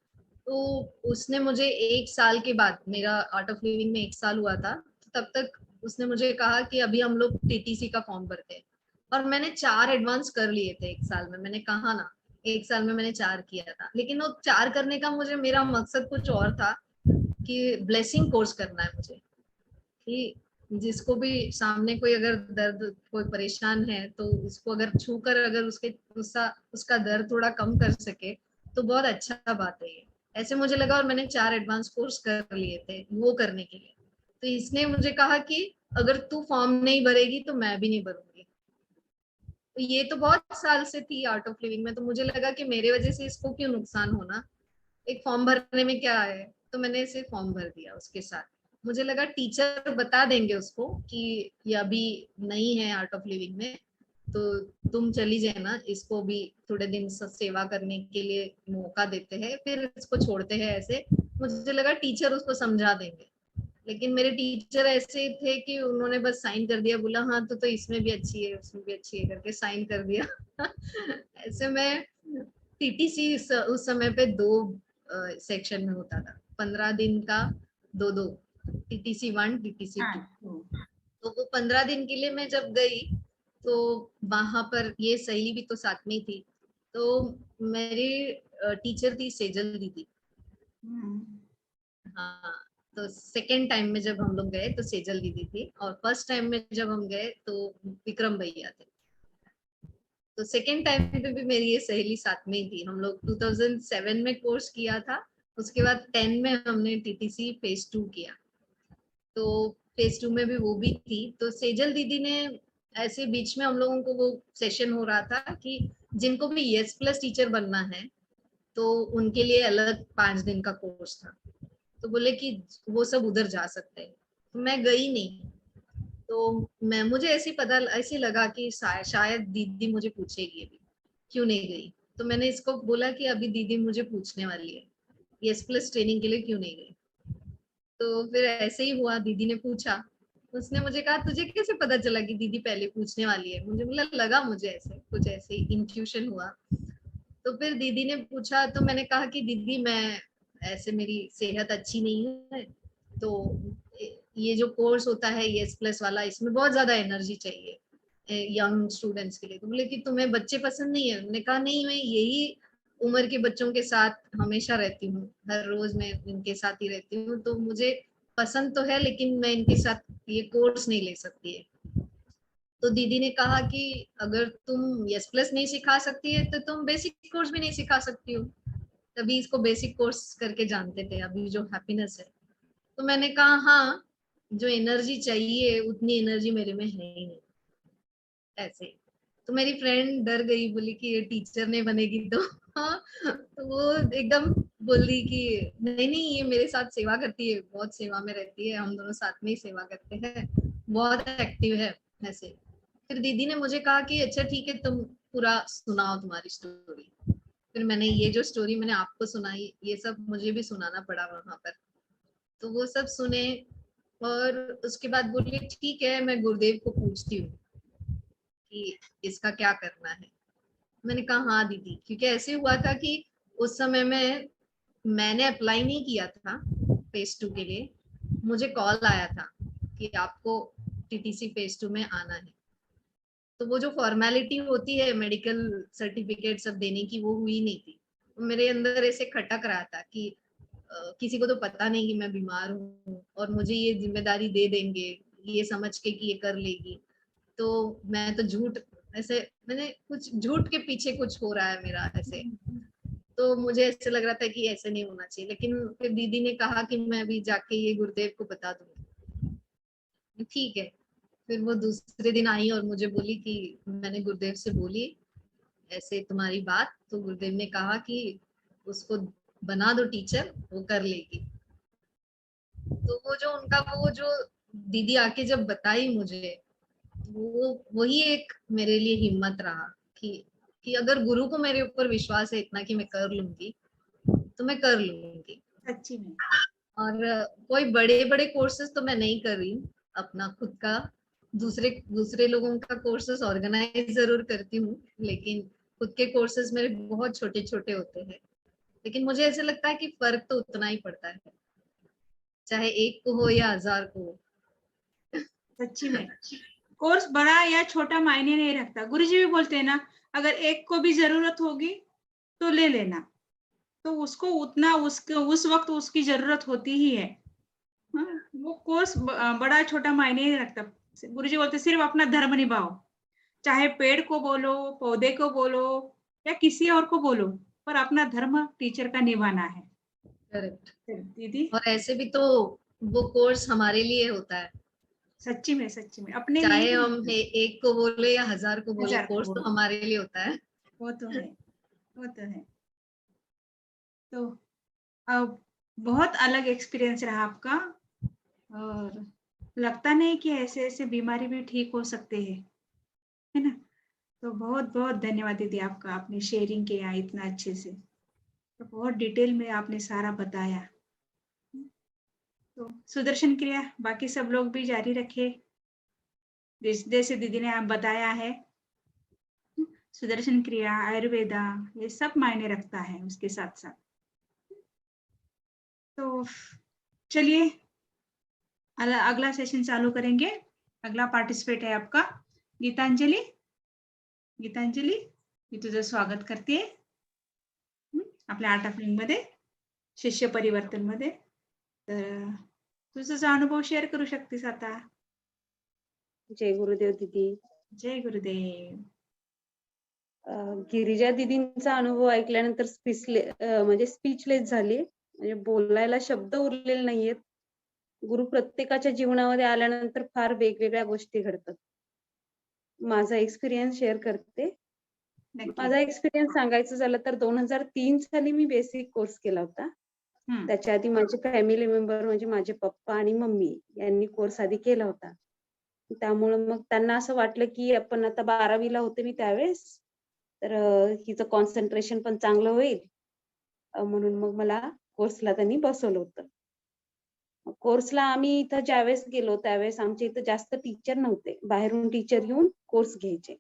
तो उसने मुझे 1 साल के बाद, मेरा आर्ट ऑफ लिविंग में 1 साल हुआ था, तो तब तक उसने मुझे कहा कि अभी हम लोग टीटीसी का फॉर्म भरते हैं। और मैंने 4 एडवांस कर लिए थे 1 साल में, मैंने कहा ना 1 साल में मैंने 4 किया था। लेकिन वो 4 करने का मुझे, मेरा मकसद कुछ और था, कि ब्लेसिंग कोर्स करना है मुझे, कि जिसको भी सामने कोई अगर दर्द, कोई परेशान है, तो उसको अगर छू कर अगर उसका दर्द थोड़ा कम कर सके तो बहुत अच्छा बात है ये, ऐसे मुझे लगा। और मैंने 4 एडवांस कोर्स कर लिए थे वो करने के लिए। तो इसने मुझे कहा कि अगर तू फॉर्म नहीं भरेगी तो मैं भी नहीं भरूंगी। तो ये तो बहुत साल से थी आर्ट ऑफ लिविंग में, तो मुझे लगा कि मेरे वजह से इसको क्यों नुकसान होना, एक फॉर्म भरने में क्या है। तो मैंने इसे फॉर्म भर दिया उसके साथ। मुझे लगा टीचर बता देंगे उसको कि ये अभी नहीं है आर्ट ऑफ लिविंग में, तो तुम चली जाए ना, इसको भी थोड़े दिन सेवा करने के लिए मौका देते हैं, फिर इसको छोड़ते हैं ऐसे। मुझे लगा टीचर उसको समझा देंगे, लेकिन मेरे टीचर ऐसे थे कि उन्होंने बस साइन कर दिया, बोला हाँ तो इसमें भी अच्छी है उसमें भी अच्छी है करके साइन कर दिया। ऐसे में टीटीसी उस समय पे 2 सेक्शन में होता था, 15 दिन का, 2 टीटीसी 1 टीटीसी 2। तो तो वो 15 दिन के लिए मैं जब गई, तो वहां पर ये सहेली भी तो साथ में थी। तो मेरी टीचर थी सेजल दीदी। हाँ, तो सेकेंड टाइम में जब हम लोग गए तो सेजल दीदी थी, और फर्स्ट टाइम में जब हम गए तो विक्रम भैया थे। तो सेकेंड टाइम पे भी मेरी ये सहेली साथ में ही थी। हम लोग 2007 में कोर्स किया था, उसके बाद 10 में हमने टीटीसी फेज 2 किया। तो फेज 2 में भी वो भी थी। तो सेजल दीदी ने ऐसे बीच में हम लोगों को वो सेशन हो रहा था कि जिनको भी यस प्लस टीचर बनना है तो उनके लिए अलग 5 दिन का कोर्स था। तो बोले कि वो सब उधर जा सकते हैं। तो मैं गई नहीं। तो मुझे ऐसे लगा कि शायद दीदी मुझे पूछेगी अभी, क्यों नहीं गई। तो मैंने इसको बोला कि अभी दीदी मुझे पूछने वाली है, यस प्लस ट्रेनिंग के लिए क्यों नहीं गई। तो फिर ऐसे ही हुआ, दीदी ने पूछा। उसने मुझे कहा तुझे कैसे पता चला कि दीदी पहले पूछने वाली है। मुझे लगा मुझे ऐसे कुछ ऐसे इंट्यूशन हुआ। तो फिर दीदी ने पूछा तो मैंने कहा कि दीदी मैं ऐसे मेरी सेहत अच्छी नहीं है, तो ये जो कोर्स होता है यस प्लस वाला, इसमें बहुत ज्यादा एनर्जी चाहिए यंग स्टूडेंट्स के लिए। तो बोले कि तुम्हें बच्चे पसंद नहीं है। मैंने कहा नहीं, मैं यही उम्र के बच्चों के साथ हमेशा रहती हूँ, हर रोज मैं इनके साथ ही रहती हूँ, तो मुझे पसंद तो है लेकिन मैं इनके साथ ये कोर्स नहीं ले सकती है। तो दीदी ने कहा कि अगर तुम यस प्लस नहीं सिखा सकती है तो तुम बेसिक कोर्स भी नहीं सिखा सकती हो। तभी इसको बेसिक कोर्स करके जानते थे, अभी जो हैप्पीनेस है। तो मैंने कहा हाँ, जो एनर्जी चाहिए उतनी एनर्जी मेरे में है ही नहीं ऐसे। तो मेरी फ्रेंड डर गई, बोली कि ये टीचर नहीं बनेगी तो हाँ। तो वो एकदम बोल रही कि नहीं नहीं, ये मेरे साथ सेवा करती है, बहुत सेवा में रहती है, हम दोनों साथ में ही सेवा करते हैं, बहुत एक्टिव है ऐसे। फिर दीदी ने मुझे कहा कि अच्छा ठीक है, तुम पूरा सुनाओ तुम्हारी स्टोरी। फिर मैंने ये जो स्टोरी मैंने आपको सुनाई, ये सब मुझे भी सुनाना पड़ा वहां पर। तो वो सब सुने और उसके बाद बोली ठीक है, मैं गुरुदेव को पूछती हूँ कि इसका क्या करना है। मैंने कहा हाँ दीदी, क्योंकि ऐसे हुआ था कि उस समय में मैंने अप्लाई नहीं किया था फेज 2 के लिए। मुझे कॉल आया था कि आपको टीटीसी फेज 2 में आना है। तो वो जो फॉर्मेलिटी होती है मेडिकल सर्टिफिकेट सब देने की, वो हुई नहीं थी। मेरे अंदर ऐसे खटक रहा था कि किसी को तो पता नहीं कि मैं बीमार हूँ और मुझे ये जिम्मेदारी दे देंगे ये समझ के कि ये कर लेगी। तो मैं तो झूठ, ऐसे मैंने कुछ झूठ के पीछे कुछ हो रहा है मेरा ऐसे। तो मुझे ऐसे लग रहा था कि ऐसे नहीं होना चाहिए। लेकिन फिर दीदी ने कहा कि मैं अभी जाके ये गुरुदेव को बता दूंगी। ठीक है। फिर वो दूसरे दिन आई और मुझे बोली कि मैंने गुरुदेव से बोली ऐसे तुम्हारी बात, तो गुरुदेव ने कहा कि उसको बना दो टीचर, वो कर लेगी। तो वो जो उनका वो जो दीदी आके जब बताई मुझे, वो वही एक मेरे लिए हिम्मत रहा कि अगर गुरु को मेरे ऊपर विश्वास है इतना कि मैं कर लूंगी तो मैं कर लूंगी। सच्ची में। और कोई बड़े बड़े कोर्सेज तो मैं नहीं कर रही हूँ अपना खुद का, दूसरे दूसरे लोगों का कोर्सेज ऑर्गेनाइज जरूर करती हूँ, लेकिन खुद के कोर्सेज मेरे बहुत छोटे छोटे होते हैं। लेकिन मुझे ऐसे लगता है कि फर्क तो उतना ही पड़ता है, चाहे एक को हो या 1000 को हो। सच्ची में कोर्स बड़ा या छोटा मायने नहीं रखता। गुरुजी भी बोलते हैं ना, अगर एक को भी जरूरत होगी तो ले लेना, तो उसको उतना उस वक्त उसकी जरूरत होती ही है। हाँ, वो कोर्स बड़ा छोटा मायने नहीं रखता। गुरुजी बोलते सिर्फ अपना धर्म निभाओ, चाहे पेड़ को बोलो, पौधे को बोलो या किसी और को बोलो, पर अपना धर्म टीचर का निभाना है। करेक्ट। दीदी और ऐसे भी तो वो कोर्स हमारे लिए होता है, सच्ची में अपने लिए चाहे ही हम होता है। एक को बोले या 1000 को बोले, 1000 को कोर्स तो बोलो, हमारे लिए होता है। वो तो है, वो तो है। तो अब बहुत अलग एक्सपीरियंस रहा आपका, और लगता नहीं कि ऐसे ऐसे बीमारी भी ठीक हो सकते हैं, है ना। तो बहुत बहुत धन्यवाद दीदी आपका, आपने शेयरिंग किया इतना अच्छे से, तो बहुत डिटेल में आपने सारा बताया। तो सुदर्शन क्रिया बाकी सब लोग भी जारी रखे, जैसे दीदी ने आप बताया है। सुदर्शन क्रिया, आयुर्वेदा, ये सब मायने रखता है उसके साथ साथ। तो चलिए अगला सेशन चालू करेंगे। अगला पार्टिसिपेट है आपका गीतांजलि। गीतांजलि, मी तुझं स्वागत करते आपल्या आर्ट ऑफ लिव्हिंग मध्ये, शिष्य परिवर्तन मध्ये। तर तुझा अनुभव शेअर करू शकतेस आता। जय गुरुदेव दीदी. जय गुरुदेव. गिरिजा दीदींचा अनुभव ऐकल्यानंतर म्हणजे स्पीचलेस झाली. म्हणजे बोलायला शब्द उरलेले नाहीयेत. गुरु प्रत्येकाच्या जीवनामध्ये आल्यानंतर फार वेगवेगळ्या गोष्टी घडतात. माझा एक्सपिरियन्स शेअर करते. नक्की. माझा एक्सपिरियन्स सांगायचं झालं तर 2003 साली मी बेसिक कोर्स केला होता. हम्म. त्याच्या आधी माझे फॅमिली मेंबर म्हणजे माझे पप्पा आणि मम्मी यांनी कोर्स आधी केला होता. त्यामुळे मग त्यांना असं वाटलं की आपण आता 12वीला होते मी त्यावेळेस, तर हिचं कॉन्सन्ट्रेशन पण चांगलं होईल, म्हणून मग मला कोर्सला त्यांनी बसवलं होतं. कोर्सला आम्ही इथं ज्यावेळेस गेलो त्यावेळेस आमच्या इथं जास्त टीचर नव्हते, बाहेरून टीचर येऊन कोर्स घ्यायचे.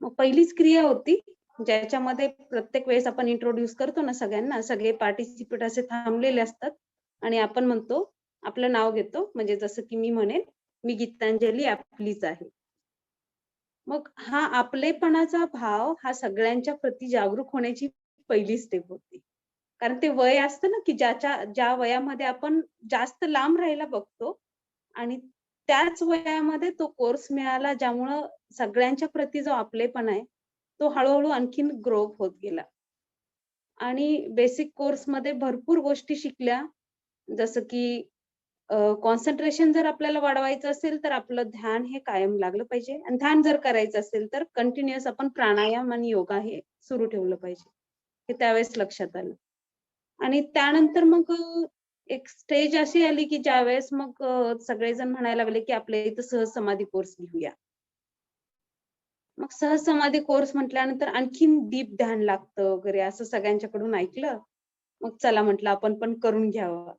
मग पहिलीच क्रिया होती ज्याच्यामध्ये प्रत्येक वेळेस आपण इंट्रोड्यूस करतो ना सगळ्यांना, सगळे पार्टिसिपेट असे थांबलेले असतात आणि आपण म्हणतो, आपलं नाव घेतो, म्हणजे जसं की मी म्हणेन, मी गीतांजली आपलीच आहे. मग हा आपलेपणाचा भाव हा सगळ्यांच्या प्रती जागरूक होण्याची पहिली स्टेप होती. कारण ते वय असतं ना की ज्या वयामध्ये आपण जास्त लांब राहायला बघतो आणि त्याच वयामध्ये तो कोर्स मिळाला ज्यामुळं सगळ्यांच्या प्रती जो आपलेपणा आहे तो हळूहळू आणखीन ग्रो होत गेला. आणि बेसिक कोर्समध्ये भरपूर गोष्टी शिकल्या, जसं की कॉन्सन्ट्रेशन जर आपल्याला वाढवायचं असेल तर आपलं ध्यान हे कायम लागलं पाहिजे आणि ध्यान जर करायचं असेल तर कंटिन्युअस आपण प्राणायाम आणि योगा हे सुरू ठेवलं पाहिजे, हे त्यावेळेस लक्षात आलं. आणि त्यानंतर मग एक स्टेज अशी आली की ज्यावेळेस मग सगळेजण म्हणायला लागले की आपल्या इथं सहज समाधी कोर्स घेऊया. मग सहज समाधी कोर्स म्हटल्यानंतर आणखीन डीप ध्यान लागतं वगैरे असं सगळ्यांच्याकडून ऐकलं. मग चला म्हटलं आपण पण करून घ्यावं.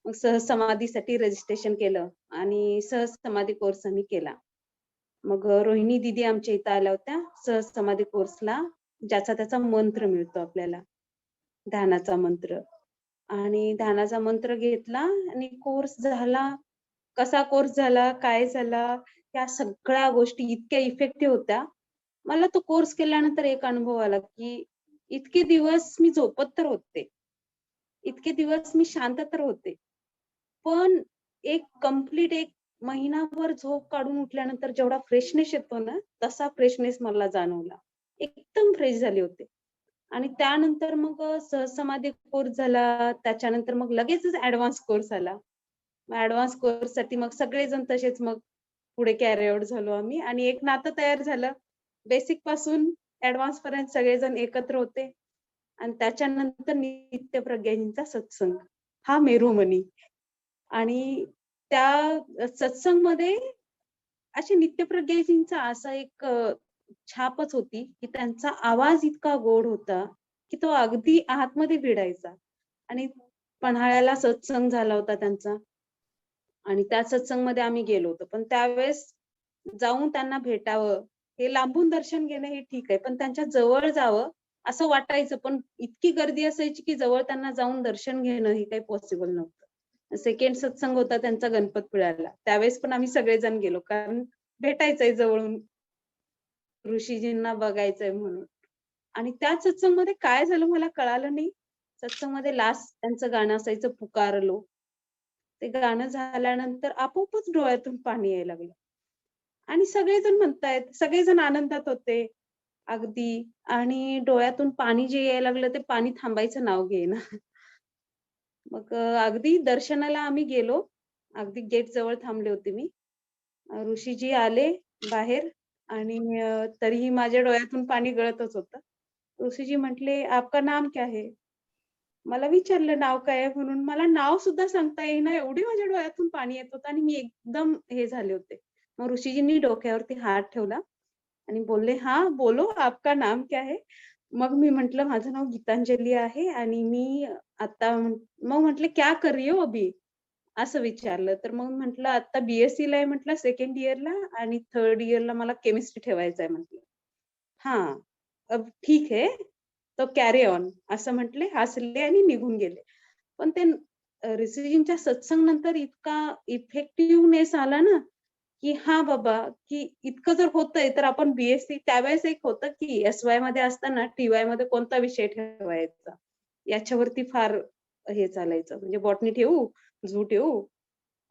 मग सहज समाधीसाठी रजिस्ट्रेशन केलं आणि सहज समाधी कोर्स आम्ही केला. मग रोहिणी दीदी आमच्या इथं आल्या होत्या सहज समाधी कोर्सला, ज्याचा त्याचा मंत्र मिळतो आपल्याला, ध्यानाचा मंत्र. आणि ध्यानाचा मंत्र घेतला आणि कोर्स झाला. कसा कोर्स झाला, काय झाला, या सगळ्या गोष्टी इतक्या इफेक्टिव्ह होत्या. मला तो कोर्स केल्यानंतर एक अनुभव आला की इतके दिवस मी झोपत तर होते, इतके दिवस मी शांत तर होते, पण एक कंप्लीट एक महिनाभर झोप काढून उठल्यानंतर जेवढा फ्रेशनेस येतो ना, तसा फ्रेशनेस मला जाणवला. एकदम फ्रेश झाले होते. आणि त्यानंतर मग सहज समाधी कोर्स झाला. त्याच्यानंतर मग लगेचच ऍडव्हान्स कोर्स आला. मग ऍडव्हान्स कोर्स साठी मग सगळेजण तसेच मग पुढे कॅरी आउट झालो आम्ही आणि एक नातं तयार झालं. बेसिक पासून ऍडव्हान्स पर्यंत सगळेजण एकत्र होते आणि त्याच्यानंतर नित्यप्रज्ञांचा सत्संग हा मेरुमणी. आणि त्या सत्संगमध्ये अशी नित्यप्रज्ञांचा असा एक छापच होती की त्यांचा आवाज इतका गोड होता की तो अगदी आतमध्ये भिडायचा. आणि पन्हाळ्याला सत्संग झाला होता त्यांचा आणि त्या सत्संगमध्ये आम्ही गेलो होतो. पण त्यावेळेस जाऊन त्यांना भेटावं, हे लांबून दर्शन घेणं हे ठीक आहे, पण त्यांच्या जवळ जावं असं वाटायचं, पण इतकी गर्दी असायची की जवळ त्यांना जाऊन दर्शन घेणं हे काही पॉसिबल नव्हतं. सेकंड सत्संग होता त्यांचा गणपतपुळ्याला, त्यावेळेस पण आम्ही सगळेजण गेलो, कारण भेटायचंय जवळून, ऋषीजींना बघायचंय म्हणून. आणि त्या सत्संगमध्ये काय झालं मला कळालं नाही. सत्संगमध्ये लास्ट त्यांचं गाणं असायचं पुकारलो. ते गाणं झाल्यानंतर आपोआपच डोळ्यातून पाणी यायला लागलं. आणि सगळेजण म्हणतायत, सगळेजण आनंदात होते अगदी, आणि डोळ्यातून पाणी जे यायला लागलं ते पाणी थांबायचं नाव घेईना. मग अगदी दर्शनाला आम्ही गेलो, अगदी गेट जवळ थांबले होते मी. ऋषीजी आले बाहेर आणि तरीही माझ्या डोळ्यातून पाणी गळतच होतं. ऋषीजी म्हटले, आपका नाम क्या है? मला विचारलं नाव काय आहे म्हणून. मला नाव सुद्धा सांगता येईना, एवढी माझ्या डोळ्यातून पाणी येत होतं आणि मी एकदम हे झाले होते. मग ऋषीजींनी डोक्यावरती हात ठेवला आणि बोलले, हा बोलो, आपका नाम क्या है? मग मी म्हंटल माझं नाव गीतांजली आहे आणि मी आता, मग म्हटले क्या कर रही हो अभी, असं विचारलं. तर मग म्हटलं आता BSc ला आहे म्हटलं, सेकंड इयरला, आणि थर्ड इयरला मला केमिस्ट्री ठेवायचं आहे म्हटलं. हा, अब ठीक है, तो कॅरी ऑन, असं म्हटले, हसले आणि निघून गेले. पण ते ऋषीजींच्या सत्संग नंतर इतका इफेक्टिव्हनेस आला ना की हा बाबा, की इतकं जर होतंय तर आपण BSc, त्यावेळेस एक होतं की SY मध्ये असताना TY मध्ये कोणता विषय ठेवायचा याच्यावरती फार हे चालायचं, म्हणजे बॉटनी ठेवू, झू ठेवू,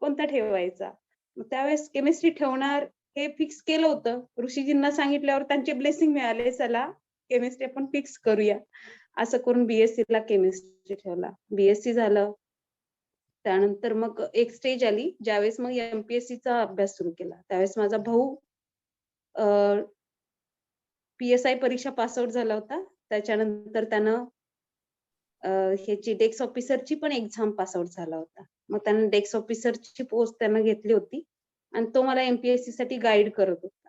कोणता ठेवायचा. मग त्यावेळेस केमिस्ट्री ठेवणार हे फिक्स केलं होतं. ऋषीजींना सांगितल्यावर त्यांचे ब्लेसिंग मिळाले, चला केमिस्ट्री आपण फिक्स करूया. असं करून BSc ला केमिस्ट्री ठेवला. BSc झालं. त्यानंतर मग एक स्टेज आली, ज्यावेळेस मग MPSC चा अभ्यास सुरू केला. त्यावेळेस माझा भाऊ PSI परीक्षा पास आउट झाला होता. त्याच्यानंतर त्यानं ह्याची डेस्क ऑफिसरची पण एक्झाम पास आउट झाला होता. मग त्यानं डेस्क ऑफिसरची पोस्ट त्यानं घेतली होती आणि तो मला MPSC साठी गाईड करत होता.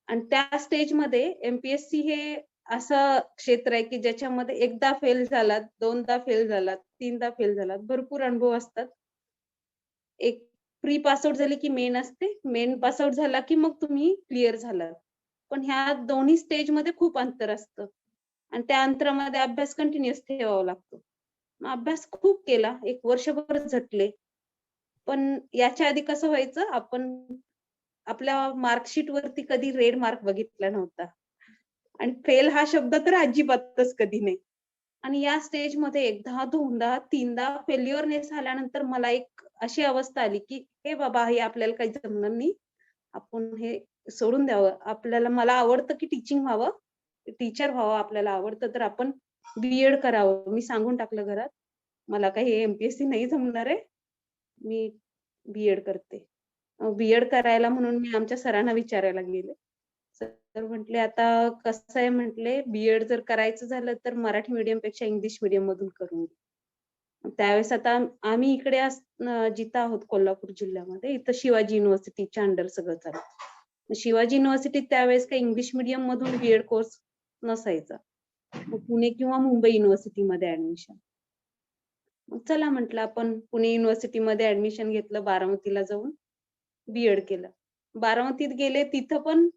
आणि त्या स्टेजमध्ये MPSC हे असं क्षेत्र आहे की ज्याच्यामध्ये एकदा फेल झालात, दोनदा फेल झालात, तीनदा फेल झालात, भरपूर अनुभव असतात. एक प्री पास आउट झाली की मेन असते, मेन पास आउट झाला की मग तुम्ही क्लिअर झालात. पण ह्या दोन्ही स्टेजमध्ये खूप अंतर असतं आणि त्या अंतरामध्ये अभ्यास कंटिन्युअस ठेवावा लागतो. मग अभ्यास खूप केला, 1 वर्षभर झटले. पण याच्या आधी कसं व्हायचं, आपण आपल्या मार्कशीट वरती कधी रेड मार्क बघितला नव्हता आणि फेल हा शब्द तर अजिबातच कधी नाही. आणि या स्टेजमध्ये एकदा, दोनदा, तीनदा फेल्युअरनेस आल्यानंतर मला एक अशी अवस्था आली की हे बाबा, हे आपल्याला काही जमणार नाही. आपण हे सोडून द्यावं. मला आवडतं की टीचिंग व्हावं, टीचर व्हावं आपल्याला आवडतं, तर आपण B.Ed करावं. मी सांगून टाकलं घरात, मला काही MPSC नाही जमणार आहे, मी B.Ed करते. B.Ed करायला म्हणून मी आमच्या सरांना विचारायला गेले. सर म्हटले, आता कसं आहे म्हटले, B.Ed जर करायचं झालं तर मराठी मीडियम पेक्षा इंग्लिश मीडियम मधून करून घे. त्यावेळेस आता आम्ही इकडे जिथं आहोत कोल्हापूर जिल्ह्यामध्ये, इथं शिवाजी युनिव्हर्सिटीच्या अंडर सगळं चालतं. शिवाजी युनिव्हर्सिटीत त्यावेळेस काही इंग्लिश मीडियम मधून B.Ed कोर्स नसायचा. पुणे किंवा मुंबई युनिव्हर्सिटीमध्ये ऍडमिशन. मग चला म्हटलं, आपण पुणे युनिव्हर्सिटीमध्ये ऍडमिशन घेतलं, बारामतीला जाऊन B.Ed केलं. बारामतीत गेले, तिथं पण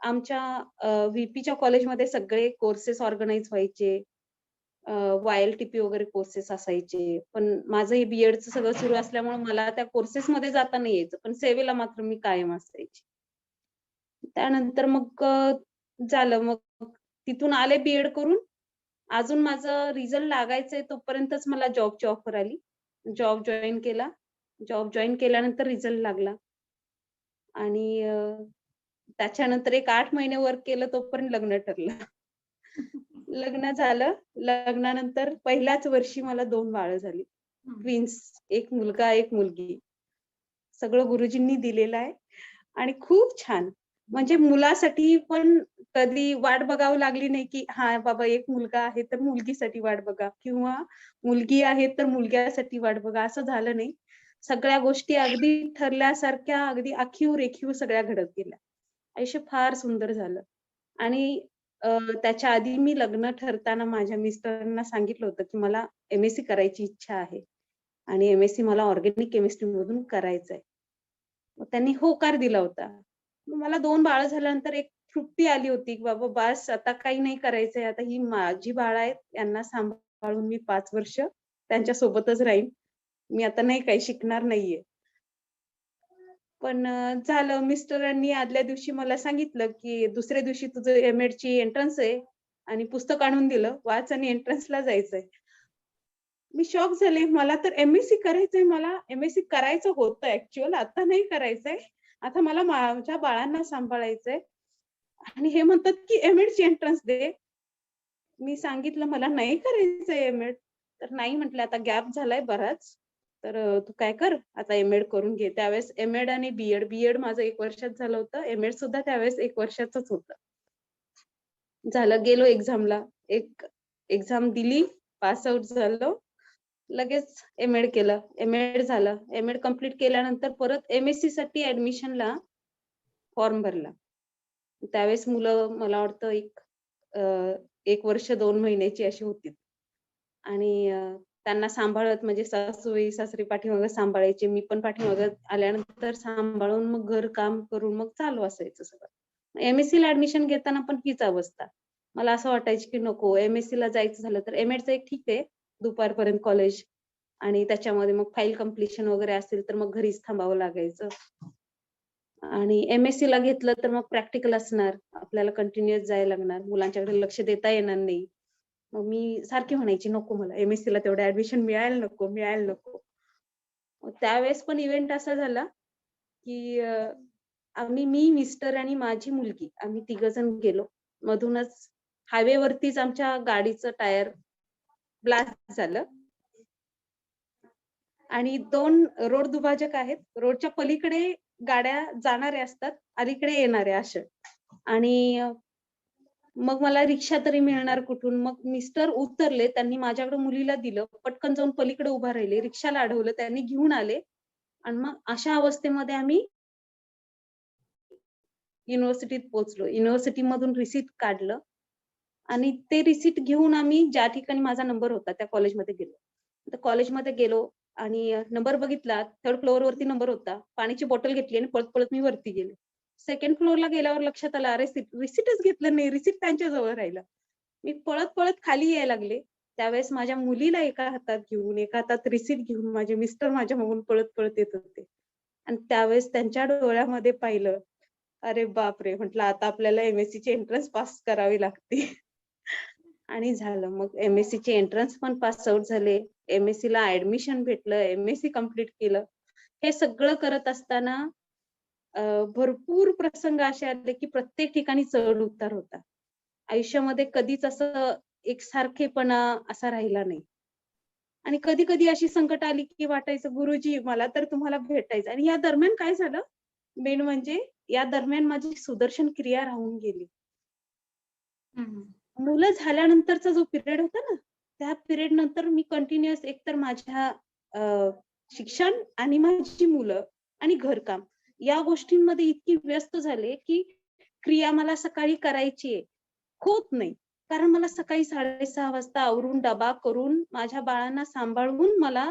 आमच्या VPच्या कॉलेजमध्ये सगळे कोर्सेस ऑर्गनाइज व्हायचे. YLTP वगैरे कोर्सेस असायचे. पण माझं हे B.Edचं सगळं सुरू असल्यामुळे मला त्या कोर्सेसमध्ये जाता नाही यायचं. पण सेवेला मात्र मी कायम असायची. त्यानंतर मग झालं, मग तिथून आले B.Ed करून. अजून माझं रिझल्ट लागायचंय तोपर्यंतच मला जॉबची ऑफर आली. जॉब जॉईन केला. जॉब जॉईन केल्यानंतर रिझल्ट लागला आणि त्याच्यानंतर एक 8 महिने वर्क केलं, तोपर्यंत लग्न ठरलं. लग्न झालं. लग्नानंतर पहिल्याच वर्षी मला 2 बाळं झाली. ट्विन्स, एक मुलगा, एक मुलगी. सगळं गुरुजींनी दिलेलं आहे आणि खूप छान. म्हणजे मुलासाठी पण कधी वाट बघावी लागली नाही की हा बाबा एक मुलगा आहे तर मुलगीसाठी वाट बघा किंवा मुलगी आहे तर मुलग्यासाठी वाट बघा, असं झालं नाही. सगळ्या गोष्टी अगदी ठरल्यासारख्या, अगदी आखीव रेखीव सगळ्या घडत गेल्या. आयुष्य फार सुंदर झालं. आणि त्याच्या आधी मी लग्न ठरताना माझ्या मिस्टरांना सांगितलं होतं की मला MSc करायची इच्छा आहे आणि MSc मला ऑर्गॅनिक केमिस्ट्री मधून करायचंय. मग त्यांनी होकार दिला होता. मग मला 2 बाळं झाल्यानंतर एक तृप्ती आली होती की बाबा बास, आता काही नाही करायचंय. आता ही माझी बाळं आहेत, यांना सांभाळून मी 5 वर्ष त्यांच्या सोबतच राहीन. मी आता नाही काही शिकणार नाहीये. पण झालं, मिस्टरांनी आदल्या दिवशी मला सांगितलं की दुसऱ्या दिवशी तुझं M.Edची एंट्रन्स आहे आणि पुस्तक आणून दिलं, वाच आणि एंट्रन्सला जायचंय. मी शॉक झाले. मला तर MSc करायचंय, मला MSc करायचं होतं ऍक्च्युअल, आता नाही करायचंय. आता मला माझ्या बाळांना सांभाळायचंय आणि हे म्हणतात की M.Edची एंट्रन्स दे. मी सांगितलं मला नाही करायचंय M.Ed. तर नाही म्हटलं, आता गॅप झालाय बराच, तर तू काय कर, आता M.Ed करून घे. त्यावेळेस M.Ed आणि B.Ed माझं 1 वर्षात झालं होतं. M.Ed सुद्धा त्यावेळेस 1 वर्षाचंच होतं. झालं, गेलो एक्झामला. एक एक्झाम दिली, पास आउट झालो. लगेच M.Ed केलं. M.Ed झालं. M.Ed कम्प्लीट केल्यानंतर परत MSc साठी ऍडमिशनला फॉर्म भरला. त्यावेळेस मुलं मला वाटतं 1 वर्ष 2 महिन्याची अशी होती आणि त्यांना सांभाळत म्हणजे सासूबाई सासरे पाठीमागे सांभाळायचे, मी पण पाठीमागे आल्यानंतर सांभाळून मग घर काम करून मग चालू असायचं सगळं. MSc ला ऍडमिशन घेताना पण हीच अवस्था. मला असं वाटायचं की नको, MSc ला जायचं झालं तर M.Edचं एक ठीक आहे, दुपारपर्यंत कॉलेज आणि त्याच्यामध्ये मग फाईल कम्प्लिशन वगैरे असेल तर मग घरीच थांबावं लागायचं. आणि MSc ला घेतलं तर मग प्रॅक्टिकल असणार, आपल्याला कंटिन्युअस जायला लागणार, मुलांच्याकडे लक्ष देता येणार नाही. मग मी सारखी म्हणायची नको, मला MSc ला तेवढं ऍडमिशन मिळायला नको. त्यावेळेस पण इव्हेंट असा झाला की मी मिस्टर आणि माझी मुलगी आम्ही 3 जण गेलो. मधूनच हायवेवरतीच आमच्या गाडीचं टायर ब्लास्ट झालं. आणि 2 रोड दुभाजक आहेत. रोडच्या पलीकडे गाड्या जाणाऱ्या असतात, अलीकडे येणाऱ्या अशा. आणि मग मला रिक्षा तरी मिळणार कुठून? मग मिस्टर उतरले. त्यांनी माझ्याकडे मुलीला दिलं. पटकन जाऊन पलीकडे उभा राहिले. रिक्षाला अडवलं. त्यांनी घेऊन आले आणि मग अशा अवस्थेमध्ये आम्ही युनिव्हर्सिटीत पोहोचलो. युनिव्हर्सिटीमधून रिसिप्ट काढलं आणि ते रिसिप्ट घेऊन आम्ही ज्या ठिकाणी माझा नंबर होता त्या कॉलेजमध्ये गेलो. तर कॉलेजमध्ये गेलो आणि नंबर बघितला. 3rd फ्लोअरवरती नंबर होता. पाण्याची बॉटल घेतली आणि पळत-पळत मी वरती गेले. 2nd फ्लोअरला गेल्यावर लक्षात आलं, अरे रिसिप्टच घेतलं नाही. रिसिप्ट त्यांच्या जवळ राहिलं. मी पळत-पळत खाली यायला लागले. त्यावेळेस माझ्या मुलीला एका हातात घेऊन, एका हातात रिसिप्ट घेऊन माझे मिस्टर माझ्या मागून पळत-पळत येत होते. आणि त्यावेळेस त्यांच्या डोळ्यामध्ये पाहिलं, अरे बापरे! म्हटलं आता आपल्याला एमएससीची एंट्रन्स पास करावी लागते. आणि झालं. मग एमएससीची एंट्रन्स पण पास आउट झाले. एमएससीला ऍडमिशन भेटलं. एमएससी कंप्लीट केलं. हे सगळं करत असताना भरपूर प्रसंग असे आले की प्रत्येक ठिकाणी चढ उतार होता. आयुष्यामध्ये कधीच असं एकसारखेपणा असा राहिला नाही. आणि कधी-कधी अशी संकट आली की वाटायचं, गुरुजी मला तर तुम्हाला भेटायचं. आणि या दरम्यान काय झालं, मेन म्हणजे या दरम्यान माझी सुदर्शन क्रिया राहून गेली. मुलं झाल्यानंतरचा जो पिरियड होता ना, त्या पिरियड नंतर मी कंटिन्युअस एकतर माझ्या शिक्षण आणि माझी मुलं आणि घरकाम या गोष्टींमध्ये इतकी व्यस्त झाले की क्रिया मला सकाळी करायची आहे, होत नाही. कारण मला सकाळी 6:30 वाजता आवरून डबा करून माझ्या बाळांना सांभाळून मला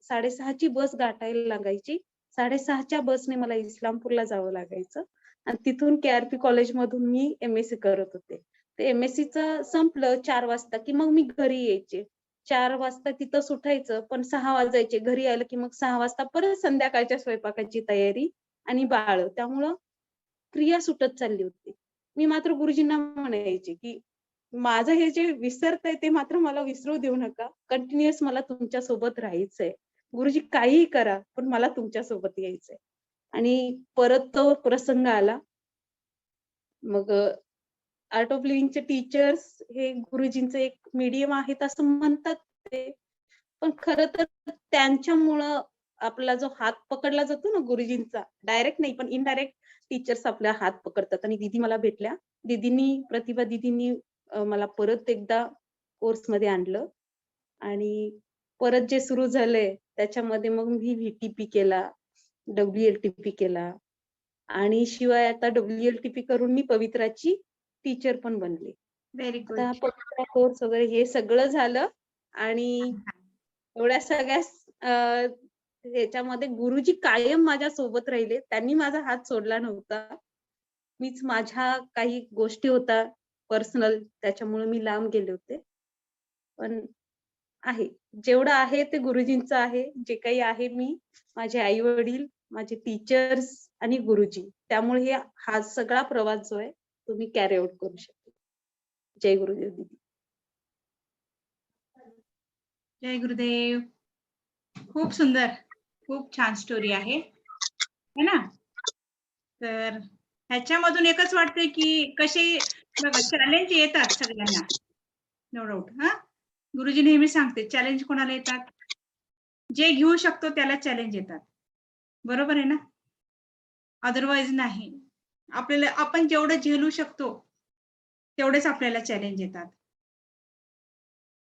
6:30ची बस गाठायला लागायची. 6:30च्या बसने मला इस्लामपूरला जावं लागायचं आणि तिथून केआरपी कॉलेजमधून मी एमएससी करत होते. ते एमएससीचं संपलं 4 वाजता की मग मी घरी यायचे. 4 वाजता तिथं सुटायचं, पण 6 वाजायचे. घरी यायला की मग 6 वाजता परत संध्याकाळच्या स्वयंपाकाची तयारी आणि बाळ. त्यामुळं क्रिया सुटत चालली होती. मी मात्र गुरुजींना म्हणायचे की माझं हे जे विसरतंय ते मात्र मला विसरू देऊ नका. कंटिन्युअस मला तुमच्या सोबत राहायचंय. गुरुजी काहीही करा, पण मला तुमच्या सोबत यायचंय. आणि परत तो प्रसंग आला. मग आर्ट ऑफ लिव्हिंगचे टीचर्स हे गुरुजींचं एक मीडियम आहेत असं म्हणतात ते. पण खरं तर त्यांच्यामुळं आपला जो हात पकडला जातो ना गुरुजींचा, डायरेक्ट नाही पण इनडायरेक्ट टीचर्स आपला हात पकडतात. आणि दीदी मला भेटल्या. प्रतिभा दीदींनी मला परत एकदा कोर्समध्ये आणलं आणि परत जे सुरू झालंय त्याच्यामध्ये मग मी व्हीटीपी केला, WLTP केला आणि शिवाय आता WLTP करून मी पवित्राची टीचर पण बनले. Very good. आता पवित्रा कोर्स वगैरे हे सगळं झालं आणि एवढ्या सगळ्या ह्याच्यामध्ये गुरुजी कायम माझ्या सोबत राहिले. त्यांनी माझा हात सोडला नव्हता. मीच माझ्या काही गोष्टी होत्या पर्सनल त्याच्यामुळे मी लांब गेले होते. पण आहे जेवढं आहे ते गुरुजींचं आहे. जे काही आहे मी, माझे आई वडील, माझे टीचर्स आणि गुरुजी. त्यामुळे हा सगळा प्रवास जो आहे तो मी कॅरी आउट करू शकते. जय गुरुदेव दीदी. जय गुरुदेव. खूप सुंदर, खूप छान स्टोरी आहे है ना. तर ह्याच्यामधून एकच वाटतंय की कसे बघा चॅलेंज येतात सगळ्यांना, नो डाऊट. गुरुजी नेहमी सांगते चॅलेंज कोणाला येतात, जे घेऊ शकतो त्याला चॅलेंज येतात. बरोबर आहे ना. अदरवाईज नाही. आपल्याला आपण जेवढं झेलू शकतो तेवढेच आपल्याला चॅलेंज येतात.